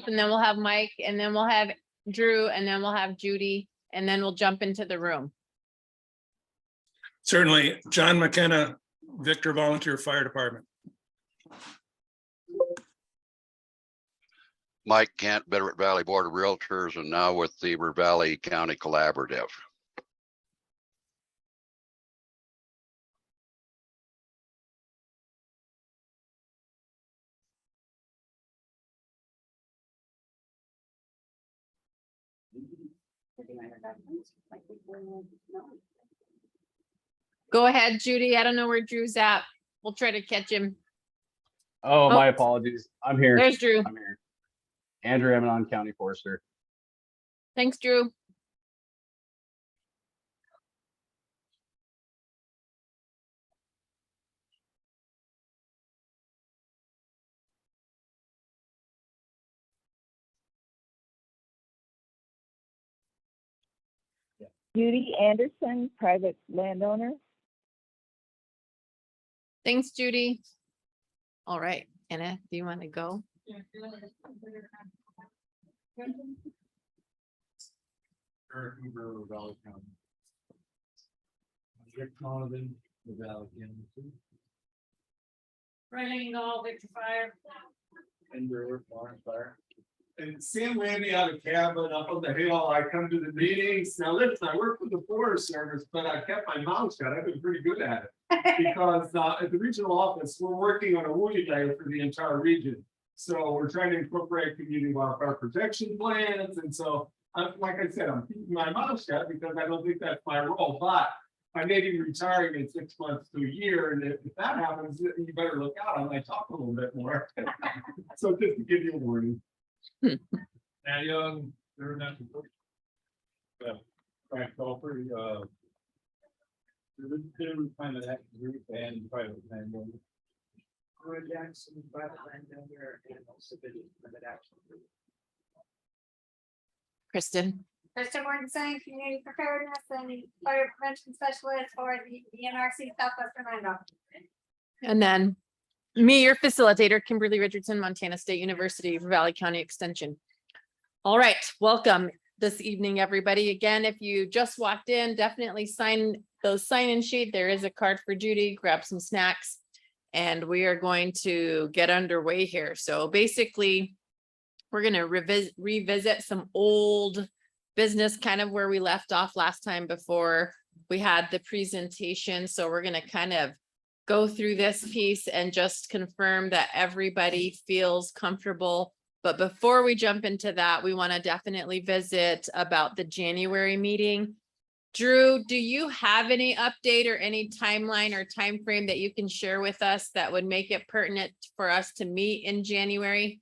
and then we'll have Mike, and then we'll have Drew, and then we'll have Judy, and then we'll jump into the room. Certainly. John McKenna, Victor Volunteer Fire Department. Mike Kent, Bitterroot Valley Board of Realtors, and now with the River Valley County Collaborative. Go ahead, Judy. I don't know where Drew's at. We'll try to catch him. Oh, Oh. my apologies. I'm here. There's Drew. I'm here. Andrew Emanon, County Forester. Thanks, Drew. Judy Anderson, private landowner. Thanks, Judy. All right, Anna, do you want to go? Right angle, Victor Fire. And Sam Landy out of cabin up on the hill. I come to the meetings. Now listen, I work for the Forest Service, but I kept my mouth shut. I've been pretty good at it. Because at the regional office, we're working on a woody layer for the entire region. So we're trying to incorporate community wildfire protection plans. And so, like I said, I'm keeping my mouth shut because I don't think that's my role. But I may be retiring in 6 months to a year. And if that happens, you better look out. I might talk a little bit more. So just to give you a warning. Now, young, they're not. Frank Crawford, they're kind of that group and private landowner. Roy Jackson, private landowner, and also private action group. Kristen. Kristen Mortensen, community preparedness and fire prevention specialist for the NRC Southwestern Idaho. And then me, your facilitator, Kimberly Richardson, Montana State University, Valley County Extension. All right, welcome this evening, everybody. Again, if you just walked in, definitely sign those sign-in sheet. There is a card for Judy, grab some snacks, and we are going to get underway here. So basically, we're going to revisit some old business, kind of where we left off last time before we had the presentation. So we're going to kind of go through this piece and just confirm that everybody feels comfortable. But before we jump into that, we want to definitely visit about the January meeting. Drew, do you have any update or any timeline or time frame that you can share with us that would make it pertinent for us to meet in January?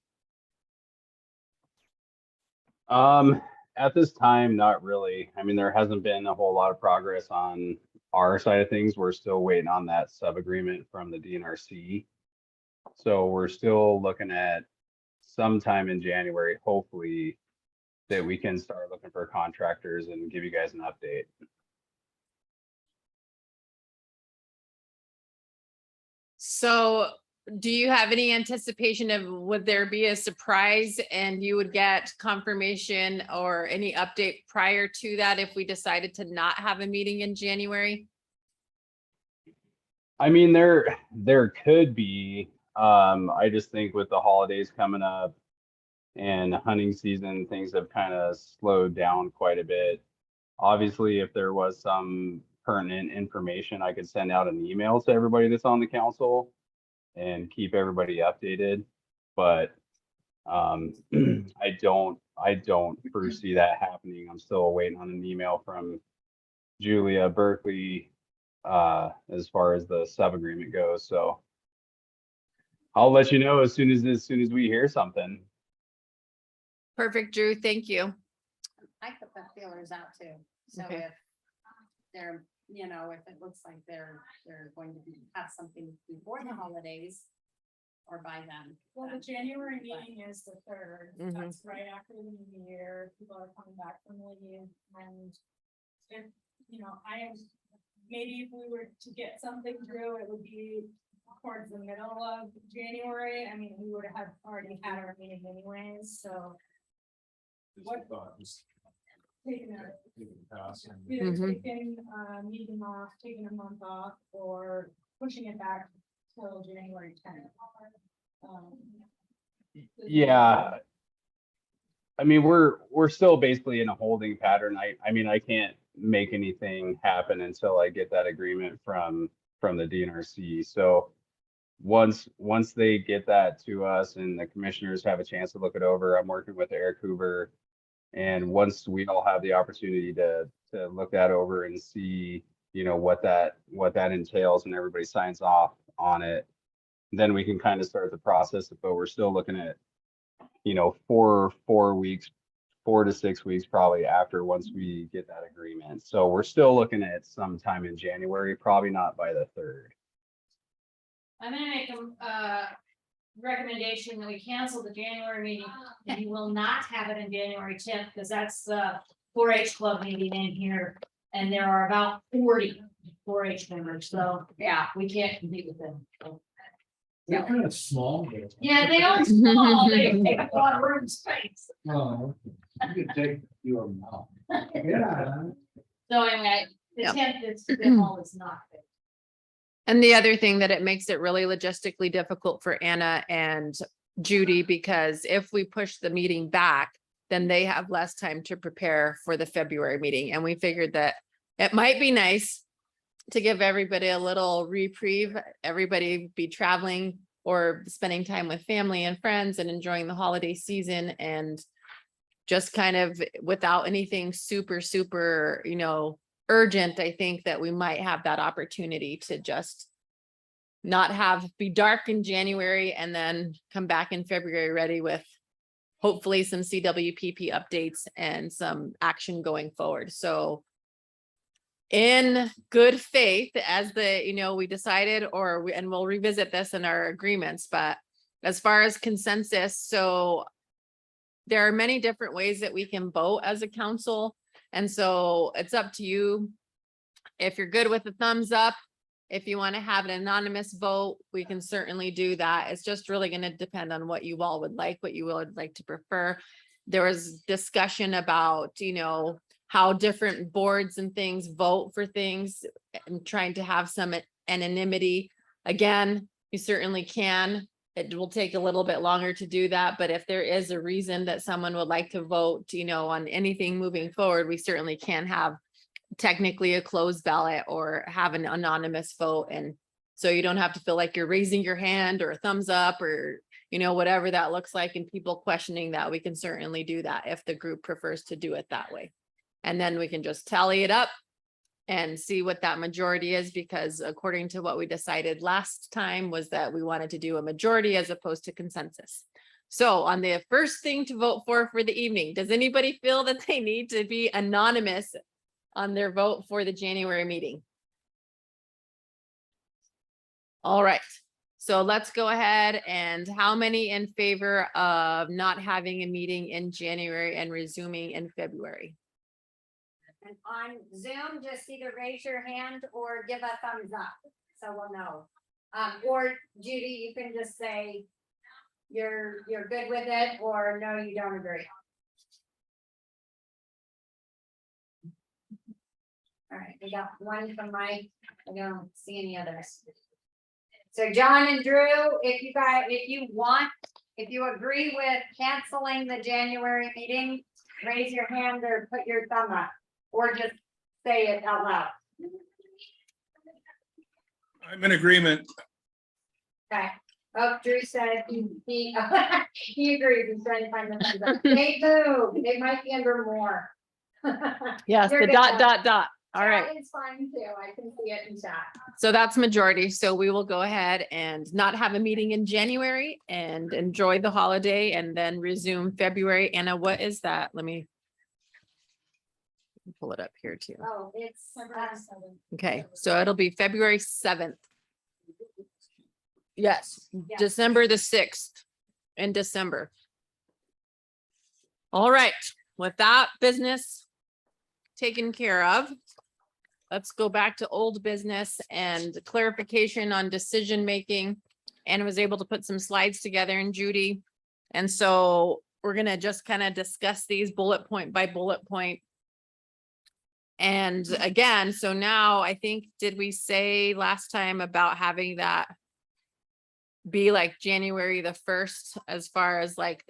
At this time, not really. I mean, there hasn't been a whole lot of progress on our side of things. We're still waiting on that sub agreement from the DNRC. So we're still looking at sometime in January, hopefully, that we can start looking for contractors and give you guys an update. So do you have any anticipation of, would there be a surprise and you would get confirmation or any update prior to that if we decided to not have a meeting in January? I mean, there could be. I just think with the holidays coming up and hunting season, things have kind of slowed down quite a bit. Obviously, if there was some pertinent information, I could send out an email to everybody that's on the council and keep everybody updated. But I don't foresee that happening. I'm still waiting on an email from Julia Berkeley as far as the sub agreement goes. So I'll let you know as soon as we hear something. Perfect, Drew. Thank you. I put the feelers out too. So Okay. if they're, if it looks like they're going to have something before the holidays or by then. Well, the January meeting is the 3rd. Mhm. That's right after the new year. People are coming back from leave and if, maybe if we were to get something through, it would be towards the middle of January, I mean, we would have already had our meeting anyways, so What- taking a, either Mhm. taking a meeting off, taking a month off, or pushing it back till January 10th. Yeah. I mean, we're still basically in a holding pattern. I mean, I can't make anything happen until I get that agreement from the DNRC. So once they get that to us and the commissioners have a chance to look it over, I'm working with Eric Hoover. And once we all have the opportunity to look that over and see, you know, what that entails and everybody signs off on it, then we can kind of start the process. But we're still looking at, you know, 4 to 6 weeks probably after once we get that agreement. So we're still looking at sometime in January, probably not by the 3rd. I'm gonna make a recommendation that we cancel the January meeting, and you will not have it in January 10th, because that's the 4-H club meeting in here. And there are about 40 4-H members, so yeah, we can't compete with them. So, They're kind of small. but- yeah, they are small, they take a lot of room space. Oh, you could take your mouth. Yeah. So anyway, the Yep. 10th is, the hall is not fit. And the other thing that it makes it really logistically difficult for Anna and Judy, because if we push the meeting back, then they have less time to prepare for the February meeting. And we figured that it might be nice to give everybody a little reprieve, everybody be traveling or spending time with family and friends and enjoying the holiday season, and just kind of without anything super, you know, urgent. I think that we might have that opportunity to just not be dark in January and then come back in February ready with hopefully some CWPP updates and some action going forward. So in good faith, as we decided, and we'll revisit this in our agreements, but as far as consensus, so there are many different ways that we can vote as a council. And so it's up to you. If you're good with the thumbs up, if you want to have an anonymous vote, we can certainly do that. It's just really going to depend on what you all would like, what you would like to prefer. There was discussion about, you know, how different boards and things vote for things and trying to have some anonymity. Again, you certainly can. It will take a little bit longer to do that, but if there is a reason that someone would like to vote, you know, on anything moving forward, we certainly can have technically a closed ballot or have an anonymous vote. And so you don't have to feel like you're raising your hand or a thumbs up or, you know, whatever that looks like, and people questioning that. We can certainly do that if the group prefers to do it that way. And then we can just tally it up and see what that majority is, because according to what we decided last time was that we wanted to do a majority as opposed to consensus. So on the first thing to vote for the evening, does anybody feel that they need to be anonymous on their vote for the January meeting? All right, so let's go ahead. And how many in favor of not having a meeting in January and resuming in February? And on Zoom, just either raise your hand or give a thumbs up, so we'll know. Or Judy, you can just say you're good with it, or no, you don't agree. All right, we got one from Mike. I don't see any others. So John and Drew, if you agree with canceling the January meeting, raise your hand or put your thumb up, or just say it out loud. I'm in agreement. Okay. Oh, Drew said he he agrees. He's trying to find the thumbs up. They move. They might be under more. Yes, You're the good, dot, John. dot. All right. Chat is fine too. I can see it in chat. So that's majority. So we will go ahead and not have a meeting in January and enjoy the holiday and then resume February. Anna, what is that? Let me pull it up here too. Oh, it's Okay, so it'll be February 7th. Yes, Yeah. December the 6th in December. All right, with that business taken care of, let's go back to old business and clarification on decision making. And was able to put some slides together in Judy. And so we're gonna just kind of discuss these bullet point by bullet point. And again, so now I think, did we say last time about having that be like January the 1st, as far as like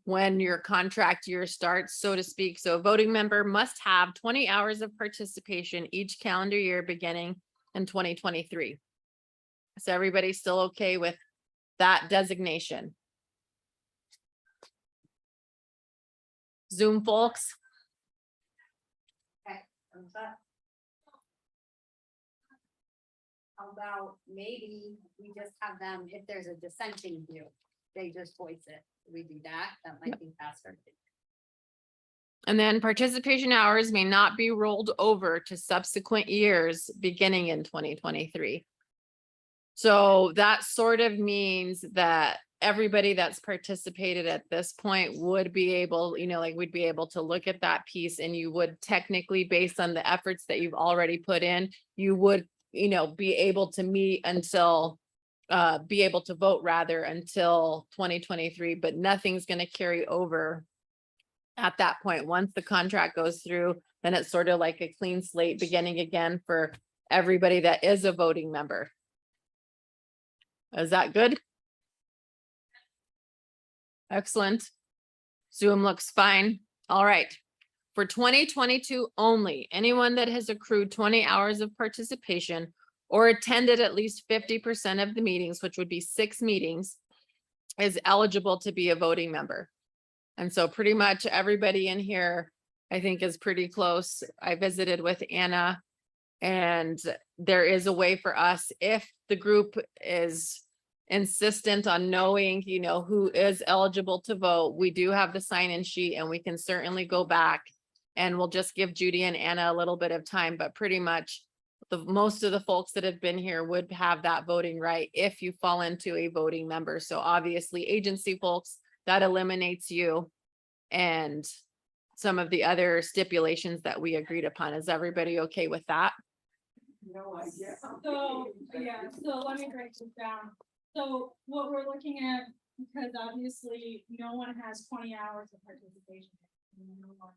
when your contract year starts, so to speak? So a voting member must have 20 hours of participation each calendar year beginning in 2023. So everybody's still okay with that designation? Zoom folks? Thumbs up. How about maybe we just have them, if there's a dissenting view, they just voice it. We do that, that might be faster. And then participation hours may not be rolled over to subsequent years beginning in 2023. So that sort of means that everybody that's participated at this point would be able, like we'd be able to look at that piece, and you would technically, based on the efforts that you've already put in, you would, be able to meet until, be able to vote rather until 2023, but nothing's going to carry over at that point. Once the contract goes through, then it's sort of like a clean slate beginning again for everybody that is a voting member. Is that good? Excellent. Zoom looks fine. All right. For 2022 only, anyone that has accrued 20 hours of participation or attended at least 50% of the meetings, which would be 6 meetings, is eligible to be a voting member. And so pretty much everybody in here, I think, is pretty close. I visited with Anna, and there is a way for us, if the group is insistent on knowing, who is eligible to vote, we do have the sign-in sheet, and we can certainly go back, and we'll just give Judy and Anna a little bit of time, but pretty much most of the folks that have been here would have that voting right if you fall into a voting member. So obviously agency folks, that eliminates you and some of the other stipulations that we agreed upon. Is everybody okay with that? No idea. So, yeah, so let me break this down. So what we're looking at, because obviously no one has 20 hours of participation. No one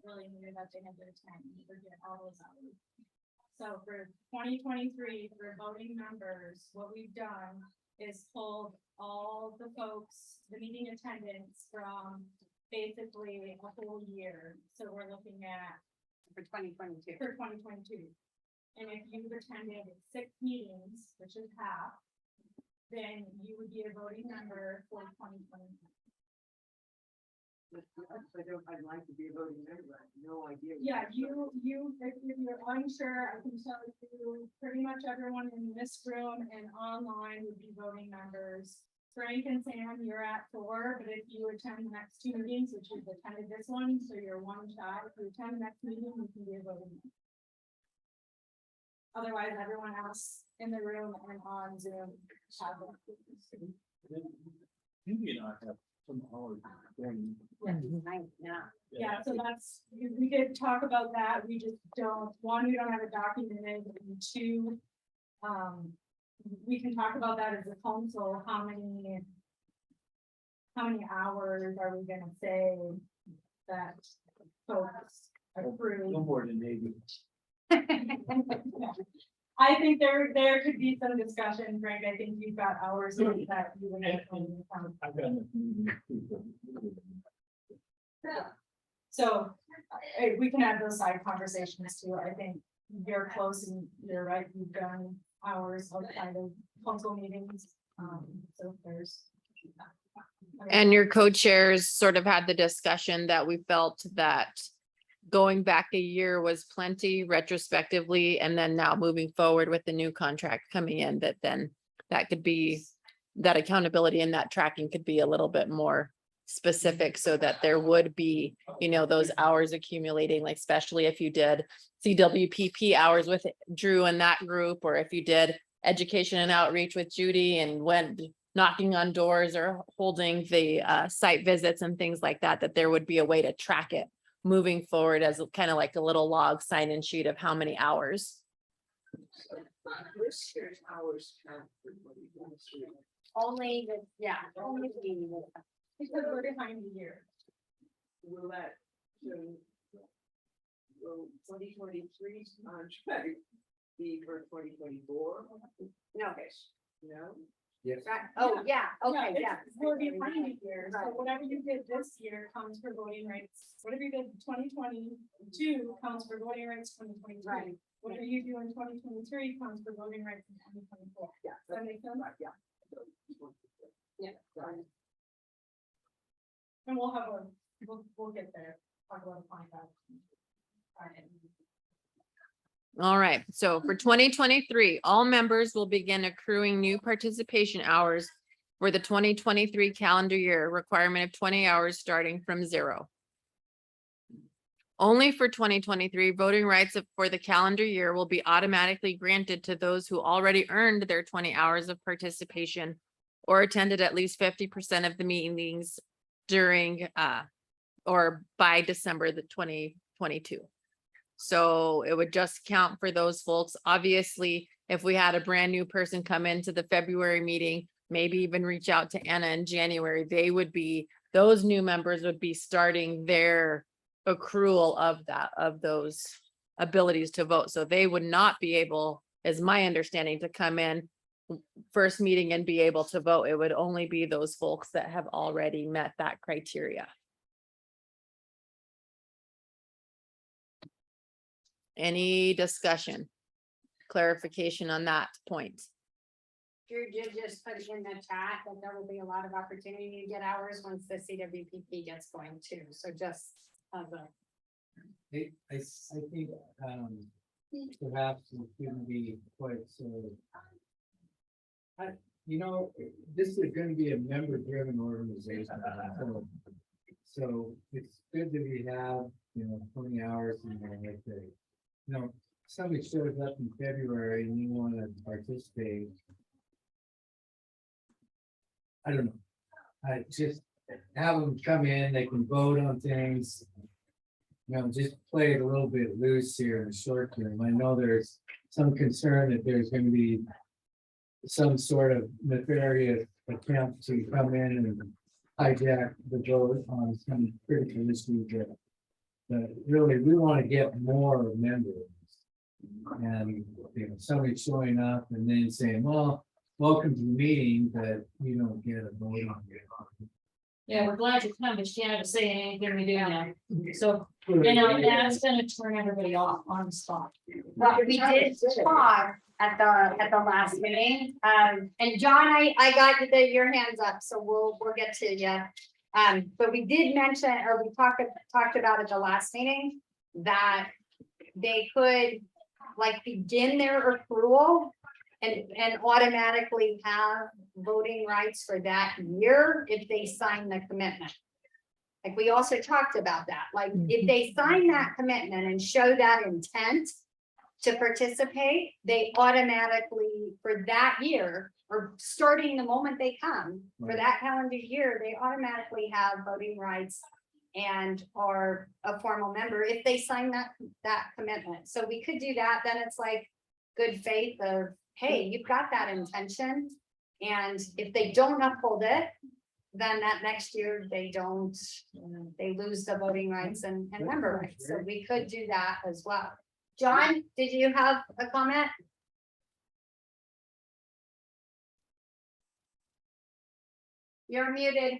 really knew that they had their 10 or get all those hours. So for 2023, for voting members, what we've done is pulled all the folks, the meeting attendance from basically a whole year. So we're looking at For 2022. for 2022. And if you've attended 6 meetings, which is half, then you would be a voting member for 2020. I'd like to be a voting member. I have no idea. Yeah, if you're unsure, I can tell you, pretty much everyone in this room and online would be voting members. Frank and Sam, you're at 4, but if you attend the next 2 meetings, which you've attended this one, so you're 1 shy, if you attend the next meeting, you can be a voting member. Otherwise, everyone else in the room and on Zoom have them. You and I have some hours. Yeah, so that's, we did talk about that, we just don't, 1, we don't have it documented, and 2, we can talk about that as a council, how many hours are we gonna say that folks approve? No more than maybe. I think there could be some discussion, Frank. I think you've got hours that you would. I've got enough meetings too, So we can have those side conversations too. I think you're close and you're right. You've done hours outside of council meetings. So there's. And your co-chairs sort of had the discussion that we felt that going back a year was plenty retrospectively, and then now moving forward with the new contract coming in, that then that could be, that accountability and that tracking could be a little bit more specific, so that there would be, those hours accumulating, like especially if you did CWPP hours with Drew and that group, or if you did education and outreach with Judy and went knocking on doors or holding the site visits and things like that, that there would be a way to track it moving forward as kind of like a little log sign-in sheet of how many hours. This year's hours count for what he wants to. Only the, yeah, only the. Because we're behind the year. Will that, so, will 2023's contract be for 2024? No. No? Yes. Right, oh, yeah, okay, yeah. We're behind the year, so Right. whatever you did this year counts for voting rights. Whatever you did in 2022 counts for voting rights 2023. Right. Whatever you do in 2023 counts for voting rights in 2024. Yeah. Does that make sense? Yeah. Yeah. And we'll have a, we'll get there. Talk about find out. All right, so for 2023, all members will begin accruing new participation hours for the 2023 calendar year, requirement of 20 hours starting from 0. Only for 2023, voting rights for the calendar year will be automatically granted to those who already earned their 20 hours of participation or attended at least 50% of the meetings during or by December the 2022. So it would just count for those folks. Obviously, if we had a brand new person come into the February meeting, maybe even reach out to Anna in January, those new members would be starting their accrual of those abilities to vote. So they would not be able, is my understanding, to come in first meeting and be able to vote. It would only be those folks that have already met that criteria. Any discussion, clarification on that point? Drew did just put in the chat that there will be a lot of opportunity to get hours once the CWPP gets going too, so just as a. I think, perhaps it shouldn't be quite so. This is gonna be a member-driven organization. So it's good that we have, 20 hours in there like that. Somebody shows up in February and you wanna participate. I don't know. I just have them come in, they can vote on things. Just play it a little bit loose here in the short term. I know there's some concern that there's gonna be some sort of nefarious attempt to come in and hijack the vote on some critical issues that. But really, we want to get more members. And somebody showing up and then saying, well, welcome to the meeting, but you don't get a vote on it. Yeah, we're glad you come, but you can't say anything we do now. So, that's gonna turn everybody off on the spot. Well, we did talk at the last meeting, and John, I got your hands up, so we'll get to you. But we did mention, or we talked about at the last meeting, that they could like begin their accrual and automatically have voting rights for that year if they sign the commitment. Like we also talked about that, like if they sign that commitment and show that intent to participate, they automatically for that year, or starting the moment they come for that calendar year, they automatically have voting rights and are a formal member if they sign that commitment. So we could do that. Then it's like good faith of, hey, you've got that intention. And if they don't uphold it, then that next year they don't, they lose the voting rights and member rights. So we could do that as well. John, did you have a comment? You're muted.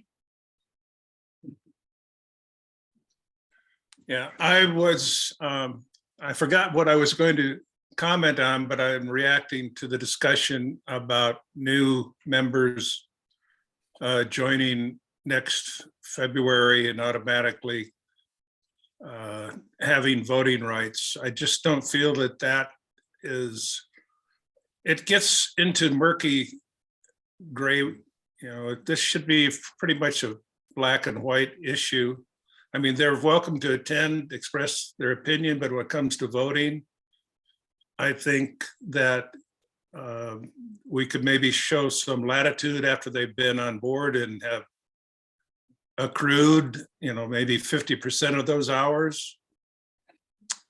Yeah, I forgot what I was going to comment on, but I'm reacting to the discussion about new members joining next February and automatically having voting rights. I just don't feel that is, it gets into murky gray. This should be pretty much a black and white issue. I mean, they're welcome to attend, express their opinion, but when it comes to voting, I think that we could maybe show some latitude after they've been on board and have accrued, maybe 50% of those hours.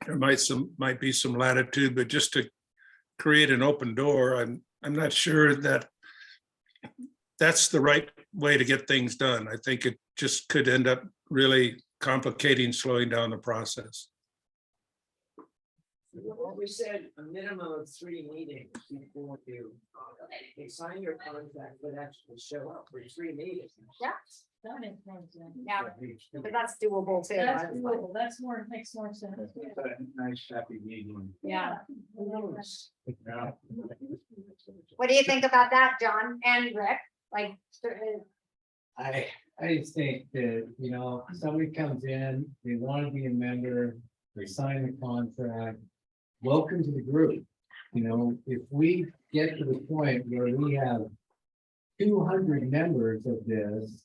There might be some latitude, but just to create an open door, I'm not sure that that's the right way to get things done. I think it just could end up really complicating, slowing down the process. What we said, a minimum of 3 meetings before you, they sign your contract, but actually show up for 3 meetings. Yeah. That makes more sense. Yeah, but that's doable too. That's doable. That's more, makes more sense. Nice happy meeting. Yeah. Yeah. What do you think about that, John and Rick? Like, I just think that, somebody comes in, they want to be a member, they sign the contract. Welcome to the group. If we get to the point where we have 200 members of this,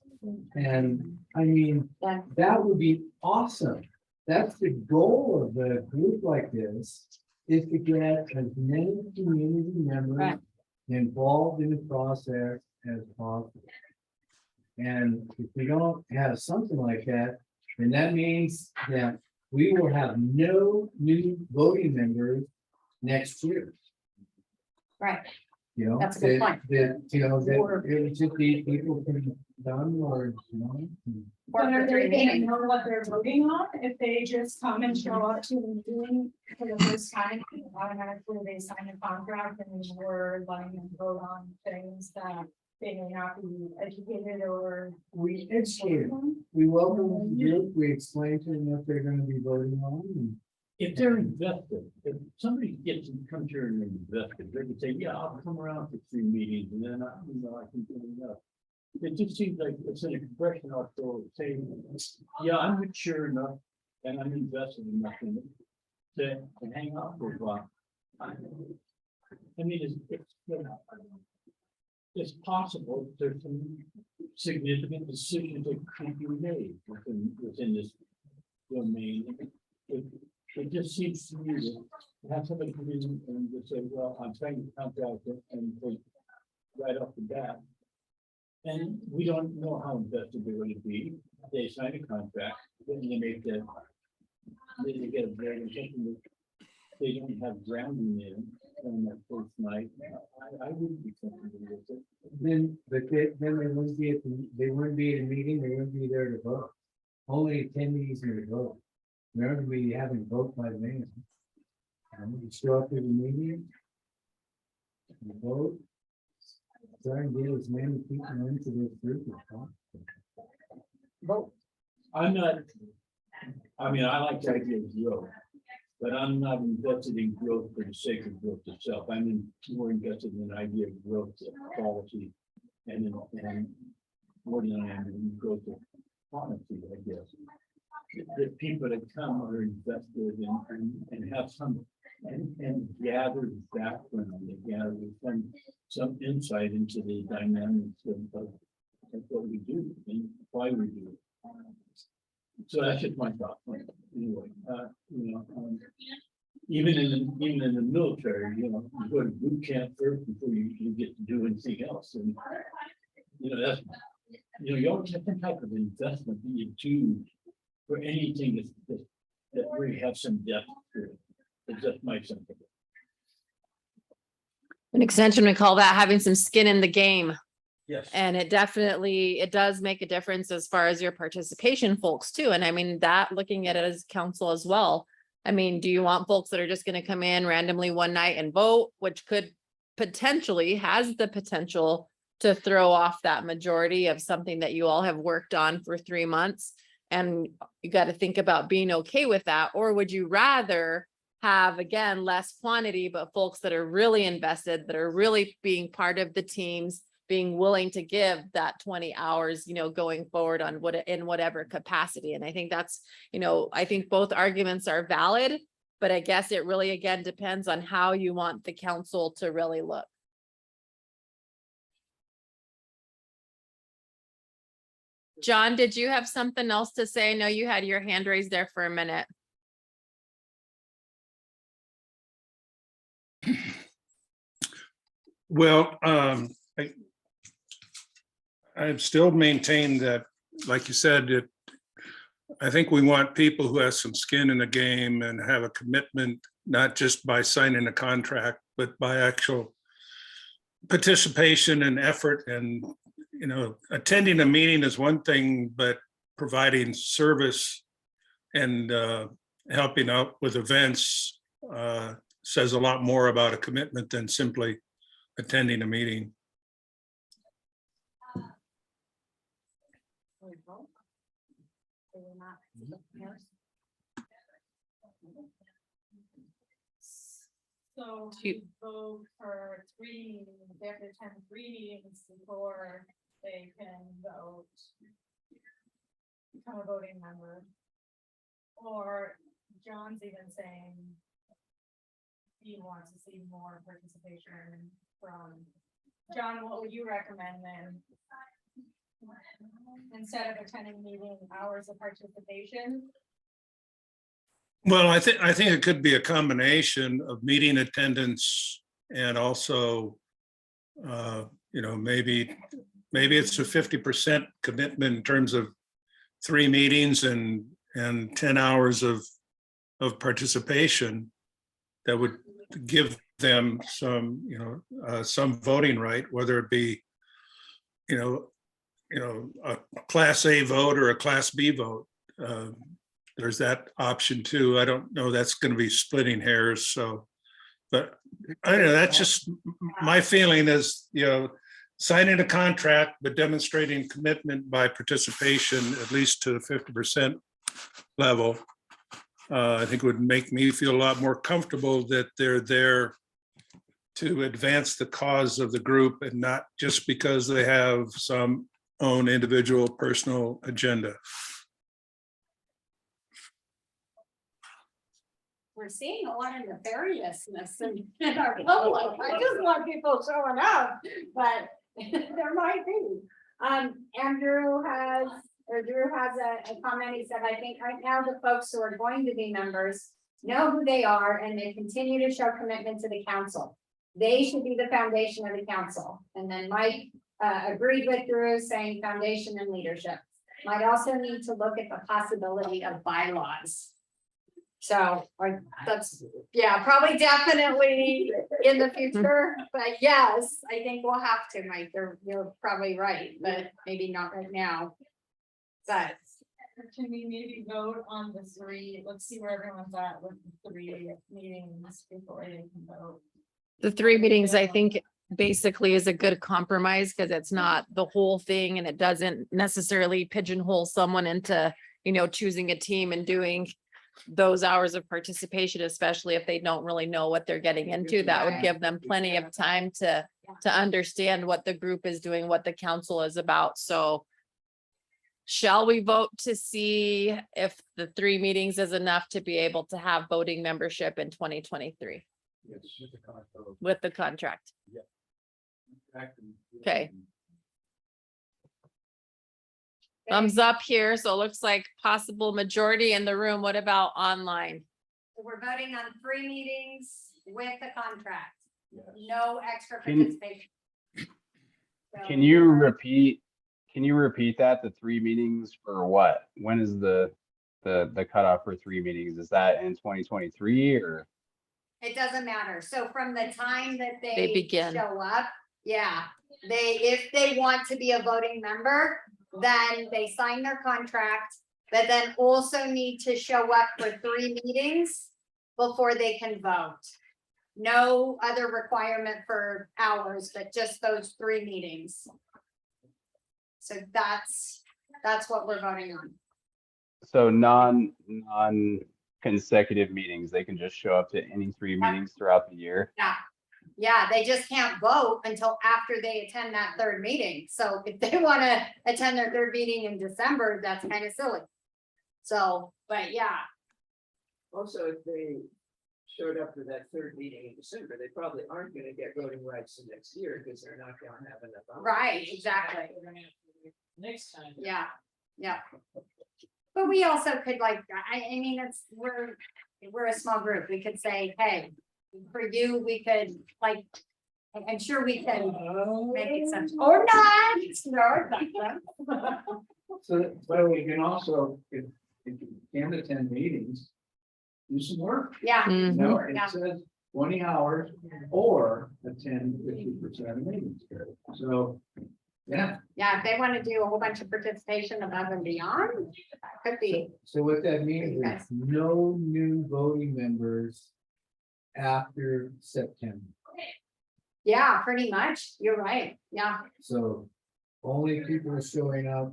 and I mean, Yeah. that would be awesome. That's the goal of a group like this, is to get as many community members Right. involved in the process as possible. And if we don't have something like that, then that means that we will have no new voting members next year. right, That's a good point. That, it would just be people can done or. Work But for are 3 they gonna meetings. know what they're voting on if they just come and show up to the meeting for the first time? Automatically, they sign a contract and we're letting them vote on things that they may not be educated or. We educate them. We welcome them to the group. We explain to them what they're gonna be voting on. And If they're invested, if somebody gets and comes here and they're invested, they can say, yeah, I'll come around for 3 meetings and then I can do enough. It just seems like it's an expression also saying, yeah, I'm mature enough and I'm invested enough in it to hang out for a while. I mean, it's possible there's some significant decisions that could be made within this domain. It just seems to me that to have somebody come in and just say, well, I'm trying to contract it and right off the bat. And we don't know how invested they're going to be. They sign a contract, then they make that. They get a very something that they don't have grounding in on that first night. I wouldn't be comfortable with it. then they wouldn't be they wouldn't be at a meeting, they wouldn't be there to vote. Only attendees are to vote. Remember, we haven't vote by the name. You show up to the meeting. You vote. Try and get as many people into this group as possible. I'm not, I mean, I like the idea of growth, but I'm not invested in growth for the sake of growth itself. More invested in the idea of growth, of quality, and more than I am in growth of quantity, I guess. The people that come are invested and have some and gather background, they gather some insight into the dynamics of what we do and why we do it. So that's just my thought. Anyway, even in the military, you go to boot camp first before you get to do anything else. And that's you always have some type of investment that you do for anything that really has some depth to it. It's just my something. An extension, we call that having some skin in the game. Yes. And it does make a difference as far as your participation folks too. And I mean, that looking at it as council as well. I mean, do you want folks that are just going to come in randomly one night and vote, which could has the potential to throw off that majority of something that you all have worked on for 3 months? And you got to think about being okay with that. Or would you rather have, again, less quantity, but folks that are really invested, that are really being part of the teams, being willing to give that 20 hours, going forward on in whatever capacity. And I think that's, I think both arguments are valid, but I guess it really, again, depends on how you want the council to really look. John, did you have something else to say? I know you had your hand raised there for a minute. Well, I still maintain that like you said, I think we want people who have some skin in the game and have a commitment, not just by signing a contract, but by actual participation and effort. And, you know, attending a meeting is one thing, but providing service and helping out with events says a lot more about a commitment than simply attending a meeting. So You- we vote for three, they have to attend 3 meetings before they can vote. Become a voting member. Or John's even saying. He wants to see more participation from, John, what would you recommend then? Instead of attending meeting hours of participation? Well, I think it could be a combination of meeting attendance and also, you know, maybe it's a 50% commitment in terms of 3 meetings and 10 hours of participation that would give them some, you know, some voting right, whether it be, you know, a Class A vote or a Class B vote. There's that option too. I don't know, that's going to be splitting hairs. So, but I don't know, that's just my feeling is, you know, signing a contract, but demonstrating commitment by participation, at least to the 50% level. I think would make me feel a lot more comfortable that they're there to advance the cause of the group and not just because they have some own individual personal agenda. We're seeing a lot of nefariousness in our public. I just want people showing up, but there might be. Drew has a comment. He said, I think right now the folks who are going to be members know who they are and they continue to show commitment to the council. They should be the foundation of the council. And then Mike agreed with Drew saying foundation and leadership. Might also need to look at the possibility of bylaws. So that's, yeah, probably definitely in the future, but yes, I think we'll have to, Mike, you're probably right, but maybe not right now. But Can we maybe vote on the 3, let's see where everyone's at with the 3 meetings before they can vote. The 3 meetings, I think, basically is a good compromise because it's not the whole thing and it doesn't necessarily pigeonhole someone into, you know, choosing a team and doing those hours of participation, especially if they don't really know what they're getting into. That would give them plenty of time to understand what the group is doing, what the council is about. So shall we vote to see if the 3 meetings is enough to be able to have voting membership in 2023 with the contract? Okay. Thumbs up here. So it looks like possible majority in the room. What about online? we're voting on 3 meetings with the contract, no extra Can- participation. So Can you we're- repeat that, the 3 meetings for what? When is the cutoff for 3 meetings? Is that in 2023 or? It doesn't matter. So from the time that They they begin. show up, yeah, if they want to be a voting member, then they sign their contract, but then also need to show up for 3 meetings before they can vote. No other requirement for hours, but just those 3 meetings. So that's what we're voting on. So non-consecutive meetings, they can just show up to any 3 meetings throughout the year? Yeah, they just can't vote until after they attend that 3rd meeting. So if they want to attend their 3rd meeting in December, that's kind of silly. So, but yeah, Also, if they showed up for that 3rd meeting in December, they probably aren't gonna get voting rights the next year because they're not gonna have enough. hours. right, exactly. We're gonna have to wait Next time. Yeah, yeah. But we also could I mean, we're a small group. We could say, hey, for you, we could I'm sure we can make it sense or not. No, it's not. But we can also, if you can't attend meetings, do some work. Yeah, Mhm. No, Yeah. it says 20 hours or attend 50% of meetings. So, yeah. yeah, if they want to do a whole bunch of participation above and beyond, that could be, So what that means Okay. is no new voting members after September. yeah, pretty much, you're right, yeah, So only people showing up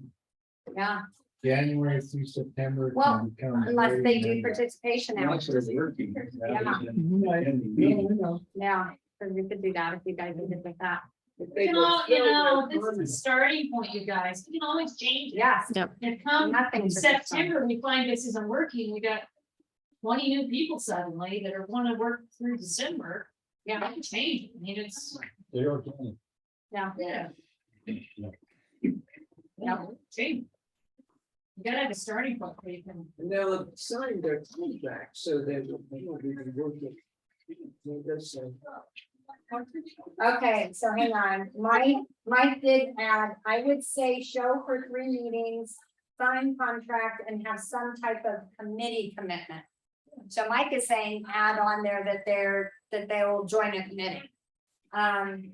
yeah, January through September. Well, can become unless they voting do members. participation Unless hours, they're working. Yeah. Attending meetings. yeah, so we could do that if you guys are good with that. This is a starting point, you guys. We can always change it. Yes, And come nothing. September, we find this isn't working. We got 20 new people suddenly that are want to work through December. Yeah, I can change it. I mean, it's. They're organic. Yeah, Yeah. Yeah. Change. You gotta have a starting point where you can. And they'll sign their contract so that they will be working. okay, so hang on, Mike did add, I would say show for 3 meetings, sign contract and have some type of committee commitment. So Mike is saying add on there that they will join a committee.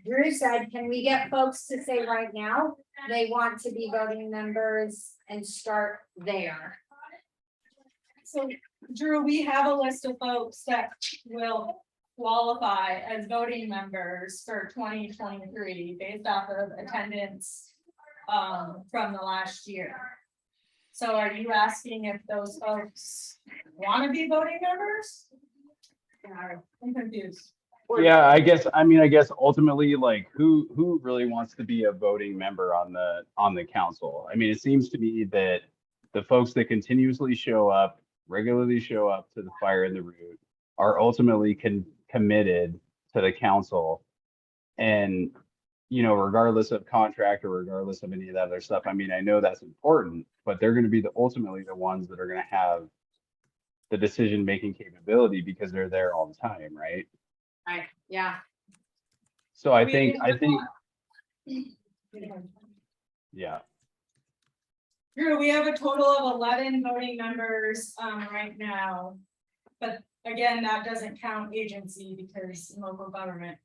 Drew said, can we get folks to say right now, they want to be voting members and start there? So Drew, we have a list of folks that will qualify as voting members for 2023 based off of attendance from the last year. So are you asking if those folks want to be voting members? I'm confused. Yeah, I guess ultimately, like, who really wants to be a voting member on the council? I mean, it seems to me that the folks that continuously regularly show up to the fire in the root are ultimately committed to the council. And, you know, regardless of contract or regardless of any of that other stuff, I mean, I know that's important, but they're going to be ultimately the ones that are going to have the decision-making capability because they're there all the time, right? Right, yeah. So I think, yeah. Drew, we have a total of 11 voting members right now. But again, that doesn't count agency because local government.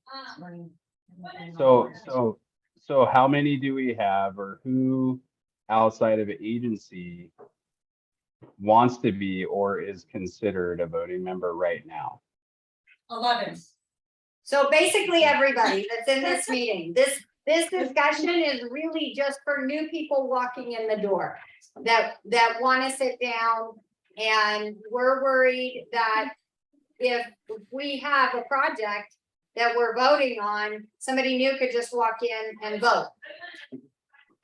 So how many do we have, or who outside of agency wants to be or is considered a voting member right now? 11. So basically, everybody that's in this meeting, this discussion is really just for new people walking in the door that want to sit down. And we're worried that if we have a project that we're voting on, somebody new could just walk in and vote.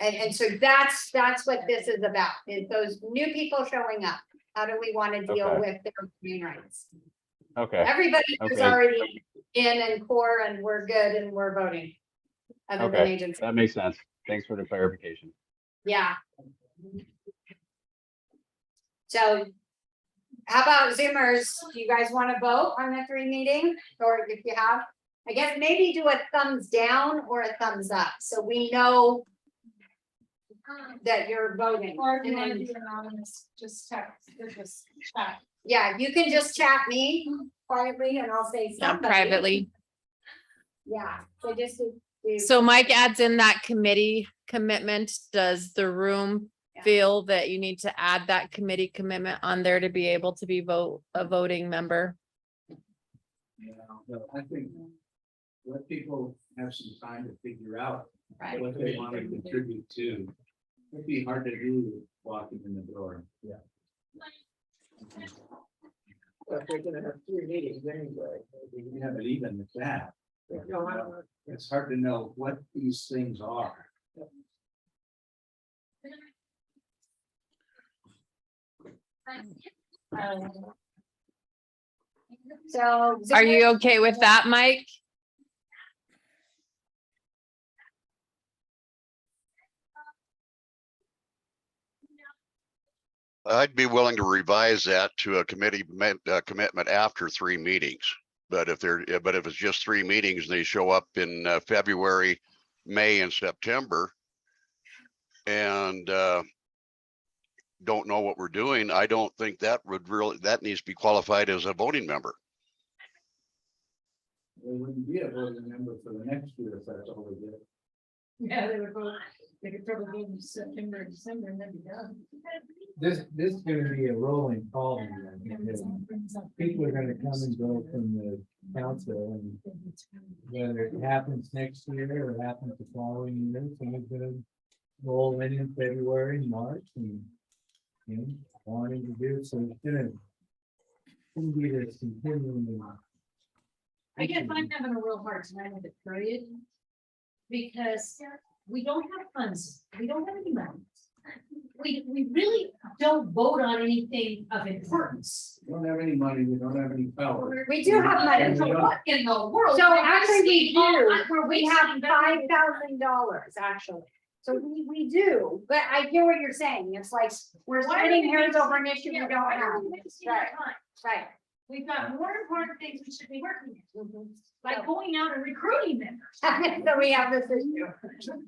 And so that's what this is about, is those new people showing up. How do we want to deal Okay. with their voting rights? Okay, Everybody is Okay. already in and core and we're good and we're voting. Other than Okay. agency, that makes sense. Thanks for the clarification. yeah. So how about Zoomers? Do you guys want to vote on the 3 meeting? Or if you have, I guess maybe do a thumbs down or a thumbs up, so we know that you're voting. Or if you And want to then- be anonymous, just text or just chat. Yeah, you can just chat me quietly and I'll say Yeah, somebody. privately. Yeah, so just do. So Mike adds in that committee commitment. Does the room Yeah. feel that you need to add that committee commitment on there to be able to be a voting member? Yeah, but I think let people have some time to figure out Right. what they want to contribute to. It'd be hard to do walking in the door. Yeah. But they're gonna have 3 meetings anyway. Yeah, but even with that, No, I don't know. it's hard to know what these things are. So. Are you okay with that, Mike? I'd be willing to revise that to a commitment after 3 meetings. But if it's just 3 meetings and they show up in February, May and September. And don't know what we're doing, I don't think that would really, that needs to be qualified as a voting member. They wouldn't be a voting member for the next year if that's all they did. Yeah, they would go, they could probably go in September, December and then be done. This is gonna be a rolling call. Because people are gonna come and go from the council, and whether it happens next year or happens the following year, some of them roll in February, March, and you know, wanting to do, so it's gonna be this continuing. I guess I'm having a real hard time with it, period. Because we don't have funds, we don't have any money. We really don't vote on anything of importance. We don't have any money, we don't have any power. We do have money. So what in the world? So actually we do, We're we have wasting $5,000 actually. So we do, but I hear what you're saying. It's like, we're Why are splitting we hairs wasting- over an issue we yeah, don't why have. are we wasting our Right, time? right. We've got more important things we should be working on, Mhm. like going out and recruiting members. So we have this issue.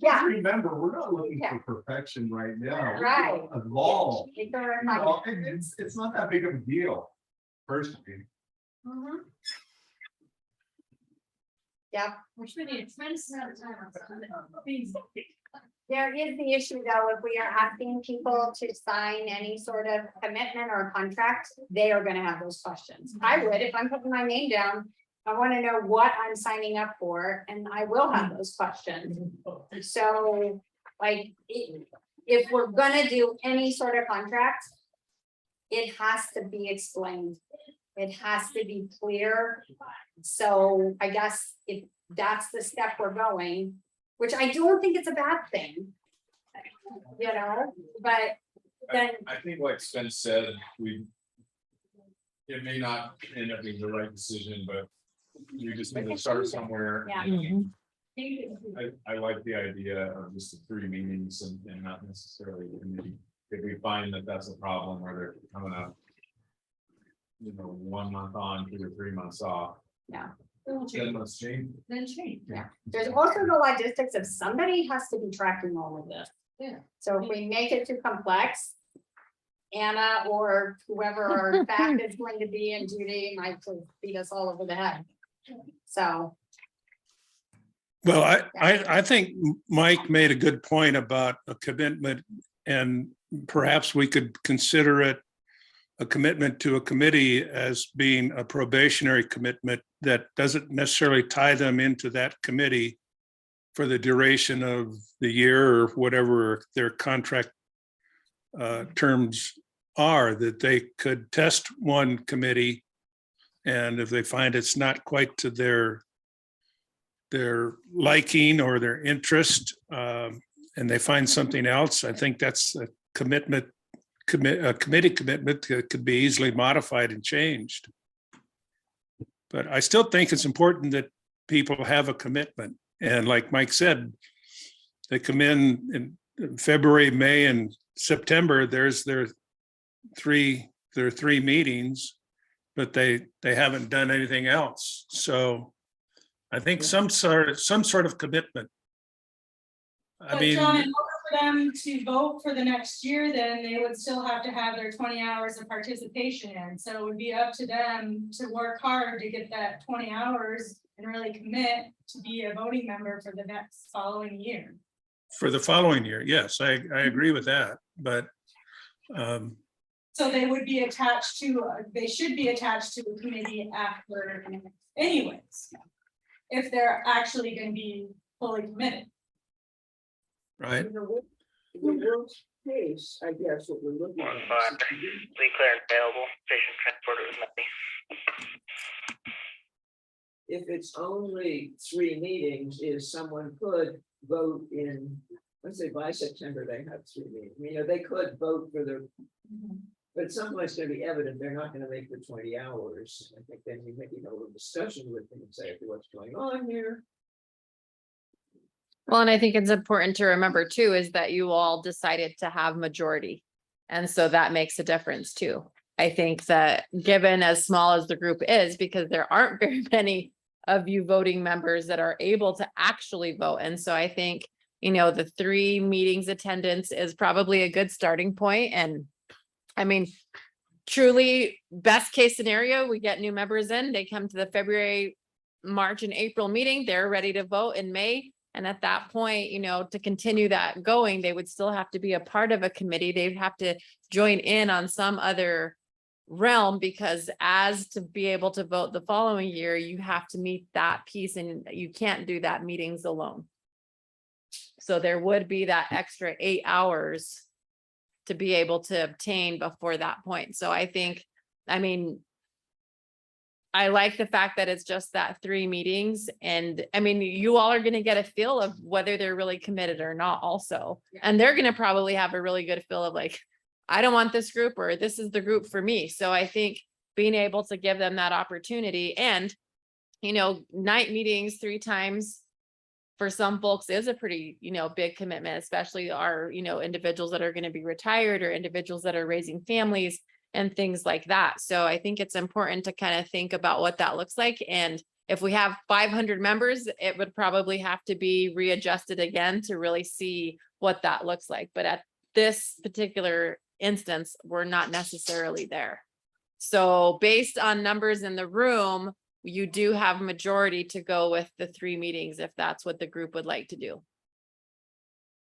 Just remember, we're not looking Yeah. for perfection right now. Right. Evolve. It's a- Well, it's not that big of a deal, personally. Yeah, We're spending a tremendous amount of time on these. there is the issue though, if we are asking people to sign any sort of commitment or contract, they are gonna have those questions. I would, if I'm putting my name down, I wanna know what I'm signing up for, and I will have those questions. So, like, if we're gonna do any sort of contract, it has to be explained. It has to be clear. So I guess if that's the step we're going, which I don't think it's a bad thing. You know, but then, I think like Sven said, it may not end up being the right decision, but you just need to start somewhere. yeah. I like the idea of just the 3 meetings and not necessarily a committee. If we find that that's a problem where they're coming up, 1 month on, 2 or 3 months off. Yeah. Then let's change. Then change. Yeah, there's also the logistics of somebody has to be tracking all of this. Yeah. So if we make it too complex. Anna or whoever our back is going to be, and Judy might just beat us all over the head. So, Well, I think Mike made a good point about a commitment, and perhaps we could consider it a commitment to a committee as being a probationary commitment that doesn't necessarily tie them into that committee for the duration of the year or whatever their contract terms are, that they could test one committee, and if they find it's not quite to their liking or their interest, and they find something else, I think that's a commitment, a committee commitment that could be easily modified and changed. But I still think it's important that people have a commitment. And like Mike said, they come in February, May, and September, there's their three meetings, but they haven't done anything else. So I think some sort of commitment. I But John, in mean, order for them to vote for the next year, then they would still have to have their 20 hours of participation in. So it would be up to them to work hard to get that 20 hours and really commit to be a voting member for the next following year. for the following year, yes, I agree with that, but So they would be attached to, they should be attached to a committee after anyways. If they're actually gonna be fully committed. right. In the worst case, I guess what we're looking at. is- Lee Claire available, station transporter with me. If it's only 3 meetings, is someone could vote in, let's say by September, they have 3 meetings, they could vote for the. But at some point it's gonna be evident, they're not gonna make the 20 hours. I think then you maybe have a little discussion with them and say, what's going on here? Well, and I think it's important to remember too, is that you all decided to have majority. And so that makes a difference too. I think that given as small as the group is, because there aren't very many of you voting members that are able to actually vote. And so I think, the 3 meetings attendance is probably a good starting point, and I mean, truly, best case scenario, we get new members in, they come to the February, March and April meeting, they're ready to vote in May. And at that point, you know, to continue that going, they would still have to be a part of a committee. They'd have to join in on some other realm, because as to be able to vote the following year, you have to meet that piece, and you can't do that meetings alone. So there would be that extra 8 hours to be able to obtain before that point. So I think, I mean, I like the fact that it's just that 3 meetings, and I mean, you all are gonna get a feel of whether they're really committed or not also. And they're gonna probably have a really good feel of like, I don't want this group, or this is the group for me. So I think being able to give them that opportunity, and, you know, night meetings 3 times for some folks is a pretty, you know, big commitment, especially our, you know, individuals that are going to be retired, or individuals that are raising families and things like that. So I think it's important to kind of think about what that looks like. And if we have 500 members, it would probably have to be readjusted again to really see what that looks like. But at this particular instance, we're not necessarily there. So based on numbers in the room, you do have majority to go with the 3 meetings if that's what the group would like to do.